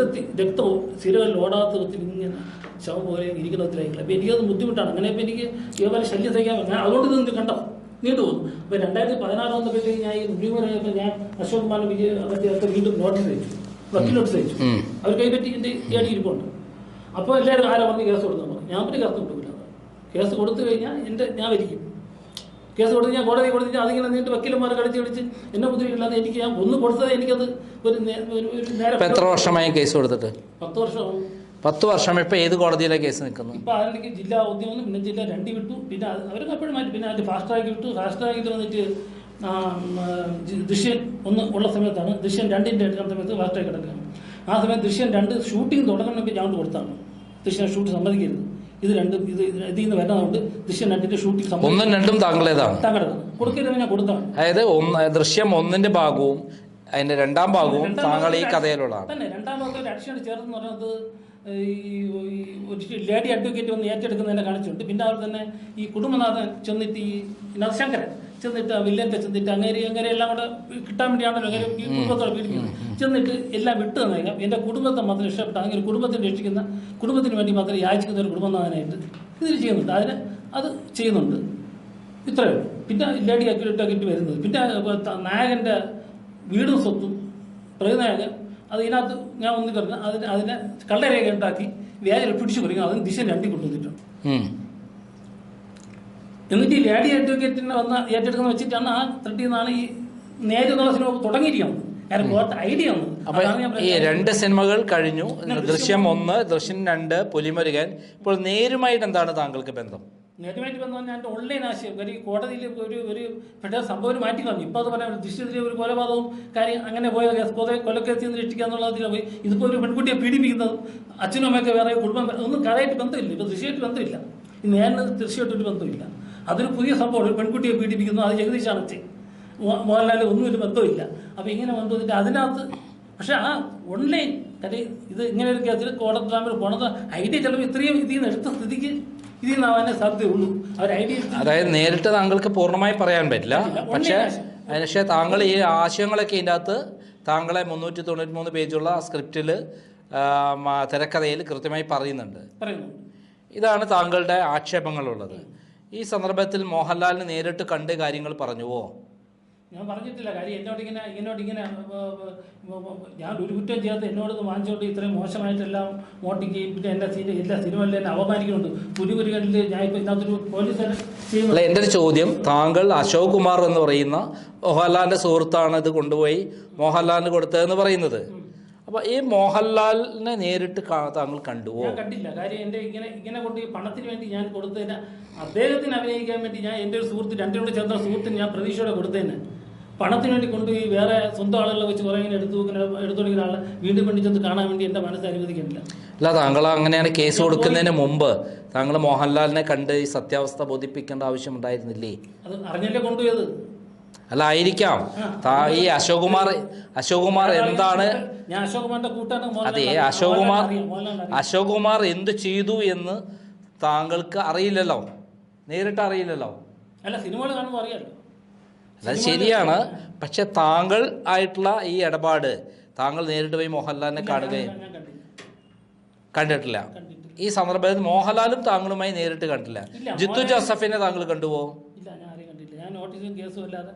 രക്തവും സിരകളിൽ ഓടാത്ത ഒത്തിരി ഇങ്ങനെ ശവം പോലെ ഇരിക്കുന്നതിലായില്ല. അപ്പം എനിക്കത് ബുദ്ധിമുട്ടാണ്. അങ്ങനെ ഇപ്പം എനിക്ക് ഇതേപോലെ ശല്യം സഹിക്കാൻ ഞാൻ അതുകൊണ്ട് ഇത് കണ്ടോ നീണ്ടു പോകുന്നു. അപ്പോൾ 2016 വന്നപ്പോഴത്തേക്ക് ഞാൻ ഈ മുഴുവനായപ്പോൾ ഞാൻ അശോക് കുമാർ അവർക്ക് വീണ്ടും നോട്ടീസ് അയച്ചു, വക്കീൽ നോട്ടീസ് അയച്ചു. അവർ കൈപ്പറ്റി എൻ്റെ ഏടി ഇരിപ്പുണ്ട്. അപ്പോൾ എല്ലാവരും ആരാ വന്ന് കേസ് കൊടുത്തു. ഞാൻ പിന്നെ കേസ് കൊടുക്കില്ല. കേസ് കൊടുത്തു കഴിഞ്ഞാൽ ഞാൻ വരിക്കും. കേസ് കൊടുത്ത് ഞാൻ കോടതി കൊടുത്തിട്ട് അതിങ്ങനെ നീണ്ട് വക്കീലന്മാരെ കളിച്ച് എന്നെ ബുദ്ധിമുട്ടില്ലാതെ എനിക്ക് ഞാൻ ഒന്ന് കൊടുത്തത് എനിക്കത് ഒരു നേരം. എത്ര വർഷമായി കേസ് കൊടുത്തിട്ട്? 10 വർഷമാവും. 10 വർഷം. ഇപ്പൊ ഏത് കോടതിയിലെ കേസ് നിൽക്കുന്നു? ഇപ്പൊ അതിലേക്ക് ജില്ലാ ഉദ്യോഗം, പിന്നെ ജില്ല 2 വിട്ടു, പിന്നെ അവരൊക്കെ എപ്പോഴും മാറ്റി. പിന്നെ അതിന്റെ ഫാസ്റ്റ് ട്രാക്ക് വിട്ടു. ഫാസ്റ്റ് ട്രാക്കിൽ വന്നിട്ട് ദൃശ്യം 1 ഉള്ള സമയത്താണ്, ദൃശ്യം 2ന്റെ എടുക്കുന്ന സമയത്ത് ഫാസ്റ്റ് ട്രാക്ക് കിടക്കുകയാണ്. ആ സമയത്ത് ദൃശ്യം 2 ഷൂട്ടിംഗ് തുടങ്ങണമെങ്കിൽ ഞാൻ കൊടുത്താണ്. ദൃശ്യം ഷൂട്ട് സമ്മതിക്കരുത്, ഇത് രണ്ടും ഇതിൽ നിന്ന് വരുന്നതുകൊണ്ട് ദൃശ്യം 2ന്റെ ഷൂട്ടിംഗ് 1ഉം 2ഉം താങ്കളേതാണ്? താങ്കളുടെ കൊടുക്കരുത്, ഞാൻ കൊടുത്താണ്. അതായത് ദൃശ്യം 1ന്റെ ഭാഗവും അതിന്റെ 2ാം ഭാഗവും താങ്കൾ ഈ കഥയിലുള്ളതാണ് തന്നെ. 2ാം ഭാഗത്തിൽ അഡിഷൻ ചേർന്ന് പറയുന്നത് ഈ ലേഡി അഡ്വക്കേറ്റ് വന്ന് ഏറ്റെടുക്കുന്നതിനെ കാണിച്ചിട്ടുണ്ട്. പിന്നെ അവർ തന്നെ ഈ കുടുംബനാഥൻ ചെന്നിട്ട് ഈ ശങ്കരൻ ചെന്നിട്ട് ആ വില്ലന്റെ ചെന്നിട്ട് അങ്ങനെ എല്ലാം കൂടെ കിട്ടാൻ വേണ്ടിയാണല്ലോ അങ്ങനെ ഈ കുടുംബത്തോടെ പീഡിപ്പിക്കുന്നത്. ചെന്നിട്ട് എല്ലാം വിട്ടു തന്നേക്കാം, എൻ്റെ കുടുംബത്തെ മാത്രം ഇഷ്ടപ്പെട്ട അങ്ങനെ കുടുംബത്തിന് രക്ഷിക്കുന്ന കുടുംബത്തിന് വേണ്ടി മാത്രം യാചിക്കുന്ന ഒരു കുടുംബനാഥനായിട്ട് ഇതിൽ ചെയ്യുന്നുണ്ട്. അത് ചെയ്യുന്നുണ്ട്. ഇത്രയേ ഉള്ളൂ. പിന്നെ ലേഡി അഡ്വക്കേറ്റ് വരുന്നത്. പിന്നെ നായകൻ്റെ വീടും സ്വത്തും പ്രതിനായകൻ അത് ഇതിനകത്ത് ഞാൻ ഒന്നി പറഞ്ഞ അതിനെ കള്ളരേഖ ഉണ്ടാക്കി വ്യാജം പിടിച്ചു പറയും. അതിന് ദിശ 2 കൊണ്ടുവന്നിട്ടുണ്ട്. എന്നിട്ട് ഈ ലേഡി അഡ്വക്കേറ്റിനെ വന്ന് ഏറ്റെടുക്കുന്ന വെച്ചിട്ടാണ് ആ ത്രെഡിൽ നിന്നാണ് ഈ നേരിടുന്ന സിനിമ തുടങ്ങിയിരിക്കുന്നത്. കാരണം ഐഡിയ വന്നത്. ഈ 2 സിനിമകൾ കഴിഞ്ഞു. ദൃശ്യം 1, ദൃശ്യം 2, പുലിമുരുകൻ. ഇപ്പോൾ നേരുമായിട്ട് എന്താണ് താങ്കൾക്ക് ബന്ധം? നേരുമായിട്ട് ബന്ധം ഞാൻ ഓൺലൈൻ ആശയം. കാര്യം കോടതിയിൽ ഒരു ഫെഡറൽ സംഭവം മാറ്റി കളഞ്ഞു. ഇപ്പോൾ അത് പറയാം ദൃശ്യത്തിലെ ഒരു കൊലപാതകവും കാര്യം അങ്ങനെ പോയ കൊലക്കേസിൽ നിന്ന് രക്ഷിക്കുക എന്നുള്ളതിലാണ് പോയി. ഇതിപ്പോൾ ഒരു പെൺകുട്ടിയെ പീഡിപ്പിക്കുന്നത് അച്ഛനും അമ്മയൊക്കെ വേറെ കുടുംബം ഒന്നും കഥയായിട്ട് ബന്ധമില്ല. ഇപ്പോൾ ദൃശ്യമായിട്ട് ബന്ധമില്ല. ഈ നേരിന് ദൃശ്യമായിട്ടൊരു ബന്ധമില്ല. അതൊരു പുതിയ സംഭവം. ഒരു പെൺകുട്ടിയെ പീഡിപ്പിക്കുന്നു, അത് ജഗദീശാണ് മോഹൻലാൽ ഒന്നും ഒരു ബന്ധമില്ല. അപ്പോൾ ഇങ്ങനെ ബന്ധമില്ല അതിനകത്ത്. പക്ഷെ ആ ഓൺലൈൻ കാര്യം ഇത് ഇങ്ങനെ ഒരു കേസിൽ കോടതി പോണത് ഐഡിയ ചിലപ്പോൾ ഇത്രയും ഇതിൽ നിന്ന് എടുത്ത സ്ഥിതിക്ക് ഇതിൽ നിന്നാവാനേ സാധ്യതയുള്ളൂ. അവർ ഐഡിയ അതായത് നേരിട്ട് താങ്കൾക്ക് പൂർണ്ണമായി പറയാൻ പറ്റില്ല. പക്ഷേ താങ്കൾ ഈ ആശയങ്ങളൊക്കെ ഇതിൻ്റെ അകത്ത് താങ്കളെ 393 പേജുള്ള സ്ക്രിപ്റ്റിൽ തിരക്കഥയിൽ കൃത്യമായി പറയുന്നുണ്ട്. ഇതാണ് താങ്കളുടെ ആക്ഷേപങ്ങളുള്ളത്. ഈ സന്ദർഭത്തിൽ മോഹൻലാലിന് നേരിട്ട് കണ്ട് കാര്യങ്ങൾ പറഞ്ഞുവോ? ഞാൻ പറഞ്ഞിട്ടില്ല. കാര്യം എന്നോടിങ്ങനെ ഞാൻ ഒരു കുറ്റം ചെയ്യാത്ത എന്നോട് വാങ്ങിച്ചോണ്ട് ഇത്രയും മോശമായിട്ടെല്ലാം മോട്ടിക്കുകയും പിന്നെ എല്ലാ സിനിമകളിൽ എന്നെ അവമാനിക്കുന്നുണ്ട്. പുലിമുരുകനിൽ ഞാൻ ഇപ്പോൾ ഇതിനകത്തൊരു പോലീസുകാരൻ ചെയ്യുന്നത്. എൻ്റെ ഒരു ചോദ്യം, താങ്കൾ അശോക് കുമാർ എന്ന് പറയുന്ന മോഹൻലാലിൻ്റെ സുഹൃത്താണ് ഇത് കൊണ്ടുപോയി മോഹൻലാലിന് കൊടുത്തതെന്ന് പറയുന്നത്. അപ്പോൾ ഈ മോഹൻലാലിനെ നേരിട്ട് താങ്കൾ കണ്ടുവോ? ഞാൻ കണ്ടില്ല. കാര്യം എൻ്റെ ഇങ്ങനെ കൊണ്ട് ഈ പണത്തിന് വേണ്ടി ഞാൻ കൊടുത്തതിന് അദ്ദേഹത്തിന് അഭിനയിക്കാൻ വേണ്ടി ഞാൻ എൻ്റെ ഒരു സുഹൃത്ത് 2 കൂടെ ചേർന്ന സുഹൃത്തിന് ഞാൻ പ്രതീക്ഷയോടെ കൊടുത്തതിന് പണത്തിന് വേണ്ടി കൊണ്ടുപോയി വേറെ സ്വന്തം ആളുകളെ വെച്ച് കുറേ ഇങ്ങനെ എടുത്തുകൊടുക്കുന്ന ആളെ വീണ്ടും വേണ്ടി ചെന്ന് കാണാൻ വേണ്ടി എൻ്റെ മനസ്സ് അനുവദിക്കുന്നില്ല. അല്ല, താങ്കൾ അങ്ങനെയാണ് കേസ് കൊടുക്കുന്നതിന് മുമ്പ് താങ്കൾ മോഹൻലാലിനെ കണ്ട് ഈ സത്യാവസ്ഥ ബോധിപ്പിക്കേണ്ട ആവശ്യമുണ്ടായിരുന്നില്ലേ? അത് അറിഞ്ഞല്ലേ കൊണ്ടുപോയത്. അല്ല, ആയിരിക്കാം. ഈ അശോക് കുമാർ എന്താണ്? ഞാൻ അശോക് കുമാറിന്റെ കൂട്ടാണ്. അതെ, അശോക് കുമാർ എന്ത് ചെയ്തു എന്ന് താങ്കൾക്ക് അറിയില്ലല്ലോ, നേരിട്ട് അറിയില്ലല്ലോ. അല്ല, സിനിമകൾ കാണുമ്പോൾ അറിയാലോ. അത് ശരിയാണ്. പക്ഷെ താങ്കൾ ആയിട്ടുള്ള ഈ ഇടപാട് താങ്കൾ നേരിട്ട് പോയി മോഹൻലാലിനെ കാണുകയും കണ്ടിട്ടില്ല. ഈ സന്ദർഭത്തിൽ മോഹൻലാലും താങ്കളുമായി നേരിട്ട് കണ്ടില്ല. ജിത്തു ജോസഫിനെ താങ്കൾ കണ്ടുവോ? ഇല്ല, ഞാൻ ആരെയും കണ്ടില്ല. ഞാൻ നോട്ടീസും കേസും അല്ലാതെ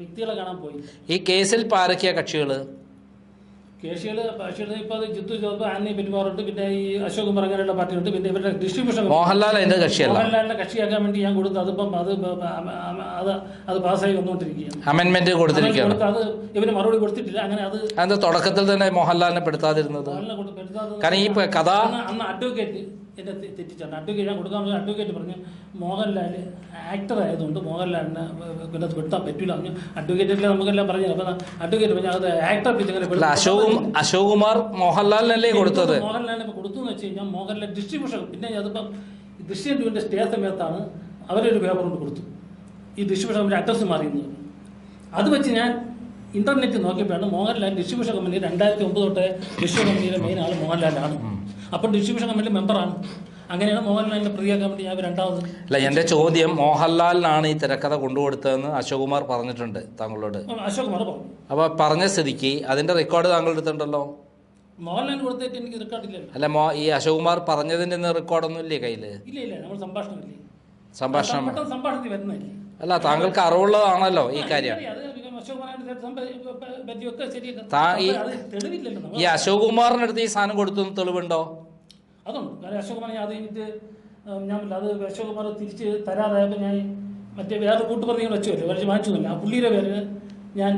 വ്യക്തികളെ കാണാൻ പോയി. ഈ കേസിൽ പാരക്കിയ കക്ഷികൾ ഇപ്പോൾ അത് ജിത്തു ജോസഫ്, ആന്നി പെരുമാറുണ്ട്, പിന്നെ ഈ അശോക് കുമാർ അങ്ങനെയുള്ള പാർട്ടിയുണ്ട്. പിന്നെ ഇവരുടെ ഡിസ്ട്രിബ്യൂഷൻ മോഹൻലാൽ അതിന്റെ കക്ഷിയല്ല. മോഹൻലാലിനെ കക്ഷിയാക്കാൻ വേണ്ടി ഞാൻ കൊടുത്തു. അതിപ്പം അത് പാസ്സായി വന്നുകൊണ്ടിരിക്കുകയാണ്. അമെന്റ്മെന്റ് കൊടുത്തിരിക്കുകയാണ്. അത് ഇവര് മറുപടി കൊടുത്തിട്ടില്ല. അങ്ങനെ അത് തുടക്കത്തിൽ തന്നെ മോഹൻലാലിനെ പെടുത്താതിരുന്നത് കാരണം ഈ കഥ അന്ന് അഡ്വക്കേറ്റ് എന്നെ തെറ്റിച്ചാണ്. അഡ്വക്കേറ്റ് ഞാൻ കൊടുക്കാൻ പറഞ്ഞ അഡ്വക്കേറ്റ് പറഞ്ഞു മോഹൻലാൽ ആക്ടർ ആയതുകൊണ്ട് മോഹൻലാലിനെ പിന്നെ വിട്ടാൻ പറ്റില്ല പറഞ്ഞു. അഡ്വക്കേറ്റിൽ നമുക്കെല്ലാം പറഞ്ഞു. അപ്പം അഡ്വക്കേറ്റ് പറഞ്ഞു അത് ആക്ടർ അശോക് കുമാർ മോഹൻലാലിനല്ലേ കൊടുത്തത്? മോഹൻലാലിനെ കൊടുത്തു എന്ന് വെച്ച് കഴിഞ്ഞാൽ മോഹൻലാൽ ഡിസ്ട്രിബ്യൂഷൻ പിന്നെ അതിപ്പം ദൃശ്യം ടൂവിൻ്റെ സ്റ്റേ സമയത്താണ് അവരൊരു പേപ്പർ കൊണ്ട് കൊടുത്തു ഈ ഡിസ്ട്രിബ്യൂഷൻ കമ്പനി അഡ്രസ്സ് മാറിയുന്നത്. അത് വെച്ച് ഞാൻ ഇന്റർനെറ്റ് നോക്കിയപ്പോഴാണ് മോഹൻലാൽ ഡിസ്ട്രിബ്യൂഷൻ കമ്പനി 2009 തൊട്ട് ഡിസ്ട്രിബ്യൂഷൻ കമ്പനിയുടെ മെയിൻ ആൾ മോഹൻലാലാണ്. അപ്പം ഡിസ്ട്രിബ്യൂഷൻ കമ്പനിയുടെ മെമ്പറാണ്. അങ്ങനെയാണ് മോഹൻലാലിന്റെ പ്രിയ കമ്പനി ഞാൻ രണ്ടാമത്. അല്ല, എന്റെ ചോദ്യം മോഹൻലാലിനാണ് ഈ തിരക്കഥ കൊണ്ടുകൊടുത്തതെന്ന് അശോക് കുമാർ പറഞ്ഞിട്ടുണ്ട് താങ്കളോട്. അശോക് കുമാർ പറഞ്ഞു. അപ്പൊ പറഞ്ഞ സ്ഥിതിക്ക് അതിന്റെ റെക്കോർഡ് താങ്കൾ എടുത്തിട്ടുണ്ടല്ലോ. മോഹൻലാലിന് കൊടുത്തിട്ട് എനിക്ക് റെക്കോർഡില്ല. അല്ല, ഈ അശോക് കുമാർ പറഞ്ഞതിന്റെ റെക്കോർഡൊന്നും ഇല്ലേ കയ്യില്? ഇല്ല, നമ്മൾ സംഭാഷണമില്ലേ. സംഭാഷണം വരുന്നില്ലേ? അല്ല, താങ്കൾക്ക് അറിവുള്ളതാണല്ലോ ഈ കാര്യം. ഈ അശോക് കുമാറിന്റെ അടുത്ത് ഈ സാധനം കൊടുത്തു തെളിവുണ്ടോ? അതുണ്ട്. കാരണം അശോക് കുമാർ അത് കഴിഞ്ഞിട്ട് അത് അശോക് കുമാർ തിരിച്ച് തരാതായപ്പോൾ ഞാൻ മറ്റേ വേറെ കൂട്ടുപ്രതികൾ വെച്ചുമല്ലോ വാങ്ങിച്ചൊന്നുമില്ല. ആ പുള്ളിയുടെ പേര് ഞാൻ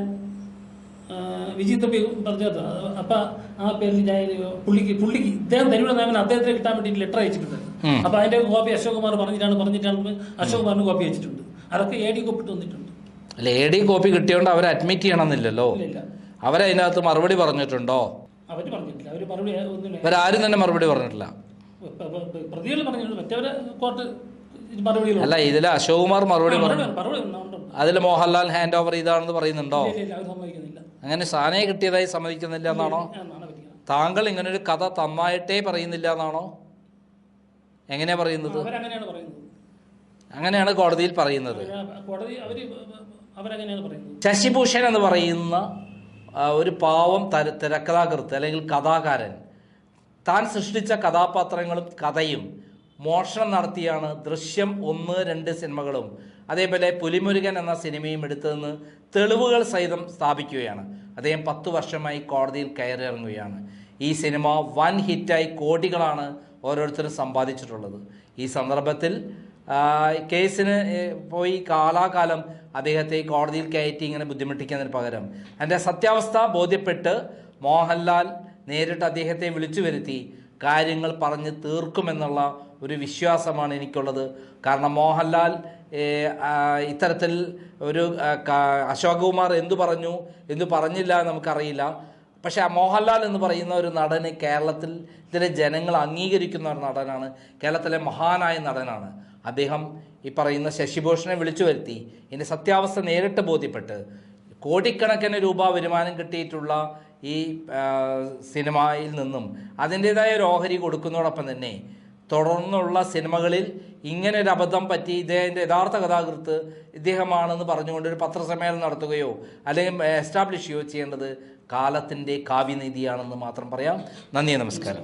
വിജയ് തമ്പി പറഞ്ഞത്. അപ്പം ആ പേരിൽ ഞാൻ പുള്ളിക്ക് ഇദ്ദേഹം തരൂടെ നിയമനം അദ്ദേഹത്തിന് കിട്ടാൻ വേണ്ടിയിട്ട് ലെറ്റർ അയച്ചിട്ടുണ്ട്. അപ്പം അതിന്റെ കോപ്പി അശോക് കുമാർ പറഞ്ഞിട്ടാണ് അശോക് കുമാറിന് കോപ്പി അയച്ചിട്ടുണ്ട്. അതൊക്കെ AD കോപ്പിട്ട് വന്നിട്ടുണ്ട്. അല്ല, AD കോപ്പി കിട്ടിയോണ്ട് അവർ അഡ്മിറ്റ് ചെയ്യണമെന്നില്ലല്ലോ. അവരതിനകത്ത് മറുപടി പറഞ്ഞിട്ടുണ്ടോ? അവര് പറഞ്ഞിട്ടില്ല. അവര് മറുപടി ഒന്നും ഇവരാരും തന്നെ മറുപടി പറഞ്ഞിട്ടില്ല. പ്രതികൾ പറഞ്ഞിട്ടുണ്ട്. മറ്റവരെ കോർട്ട് മറുപടി അല്ല, ഇതിൽ അശോക് കുമാർ മറുപടി അതിൽ മോഹൻലാൽ ഹാൻഡ് ഓവർ ചെയ്താണെന്ന് പറയുന്നുണ്ടോ? അങ്ങനെ സാധനം കിട്ടിയതായി സമ്മതിക്കുന്നില്ല എന്നാണോ? താങ്കൾ ഇങ്ങനൊരു കഥ തന്നായിട്ടേ പറയുന്നില്ല എന്നാണോ? എങ്ങനെയാ പറയുന്നത്? അങ്ങനെയാണ് കോടതിയിൽ പറയുന്നത്. ശശിഭൂഷൺ എന്ന് പറയുന്ന ഒരു പാവം തിരക്കഥാകൃത്ത് അല്ലെങ്കിൽ കഥാകാരൻ താൻ സൃഷ്ടിച്ച കഥാപാത്രങ്ങളും കഥയും മോഷണം നടത്തിയാണ് ദൃശ്യം 1, 2 സിനിമകളും അതേപോലെ പുലിമുരുകൻ എന്ന സിനിമയും എടുത്തതെന്ന് തെളിവുകൾ സഹിതം സ്ഥാപിക്കുകയാണ്. അദ്ദേഹം 10 വർഷമായി കോടതിയിൽ കയറിയിറങ്ങുകയാണ്. ഈ സിനിമ വൻ ഹിറ്റായി കോടികളാണ് ഓരോരുത്തരും സമ്പാദിച്ചിട്ടുള്ളത്. ഈ സന്ദർഭത്തിൽ കേസിന് പോയി കാലാകാലം അദ്ദേഹത്തെ കോടതിയിൽ കയറ്റി ഇങ്ങനെ ബുദ്ധിമുട്ടിക്കുന്നതിന് പകരം അതിൻ്റെ സത്യാവസ്ഥ ബോധ്യപ്പെട്ട് മോഹൻലാൽ നേരിട്ട് അദ്ദേഹത്തെ വിളിച്ചു വരുത്തി കാര്യങ്ങൾ പറഞ്ഞ് തീർക്കുമെന്നുള്ള ഒരു വിശ്വാസമാണ് എനിക്കുള്ളത്. കാരണം മോഹൻലാൽ ഇത്തരത്തിൽ ഒരു അശോക് കുമാർ എന്തു പറഞ്ഞു എന്തു പറഞ്ഞില്ല നമുക്കറിയില്ല. പക്ഷേ മോഹൻലാൽ എന്ന് പറയുന്ന ഒരു നടന് കേരളത്തിലെ ജനങ്ങൾ അംഗീകരിക്കുന്ന ഒരു നടനാണ്. കേരളത്തിലെ മഹാനായ നടനാണ് അദ്ദേഹം. ഈ പറയുന്ന ശശിഭൂഷണെ വിളിച്ചു വരുത്തി ഇതിൻ്റെ സത്യാവസ്ഥ നേരിട്ട് ബോധ്യപ്പെട്ട് കോടിക്കണക്കിന് രൂപ വരുമാനം കിട്ടിയിട്ടുള്ള ഈ സിനിമയിൽ നിന്നും അതിൻ്റേതായ ഒരു ഓഹരി കൊടുക്കുന്നതോടൊപ്പം തന്നെ തുടർന്നുള്ള സിനിമകളിൽ ഇങ്ങനെ ഒരു അബദ്ധം പറ്റി ഇദ്ദേഹത്തിൻ്റെ യഥാർത്ഥ കഥാകൃത്ത് ഇദ്ദേഹമാണെന്ന് പറഞ്ഞുകൊണ്ട് ഒരു പത്രസമ്മേളനം നടത്തുകയോ അല്ലെങ്കിൽ എസ്റ്റാബ്ലിഷ് ചെയ്യുകയോ ചെയ്യേണ്ടത് കാലത്തിൻ്റെ കാവ്യനീതിയാണെന്ന് മാത്രം പറയാം. നന്ദി, നമസ്കാരം.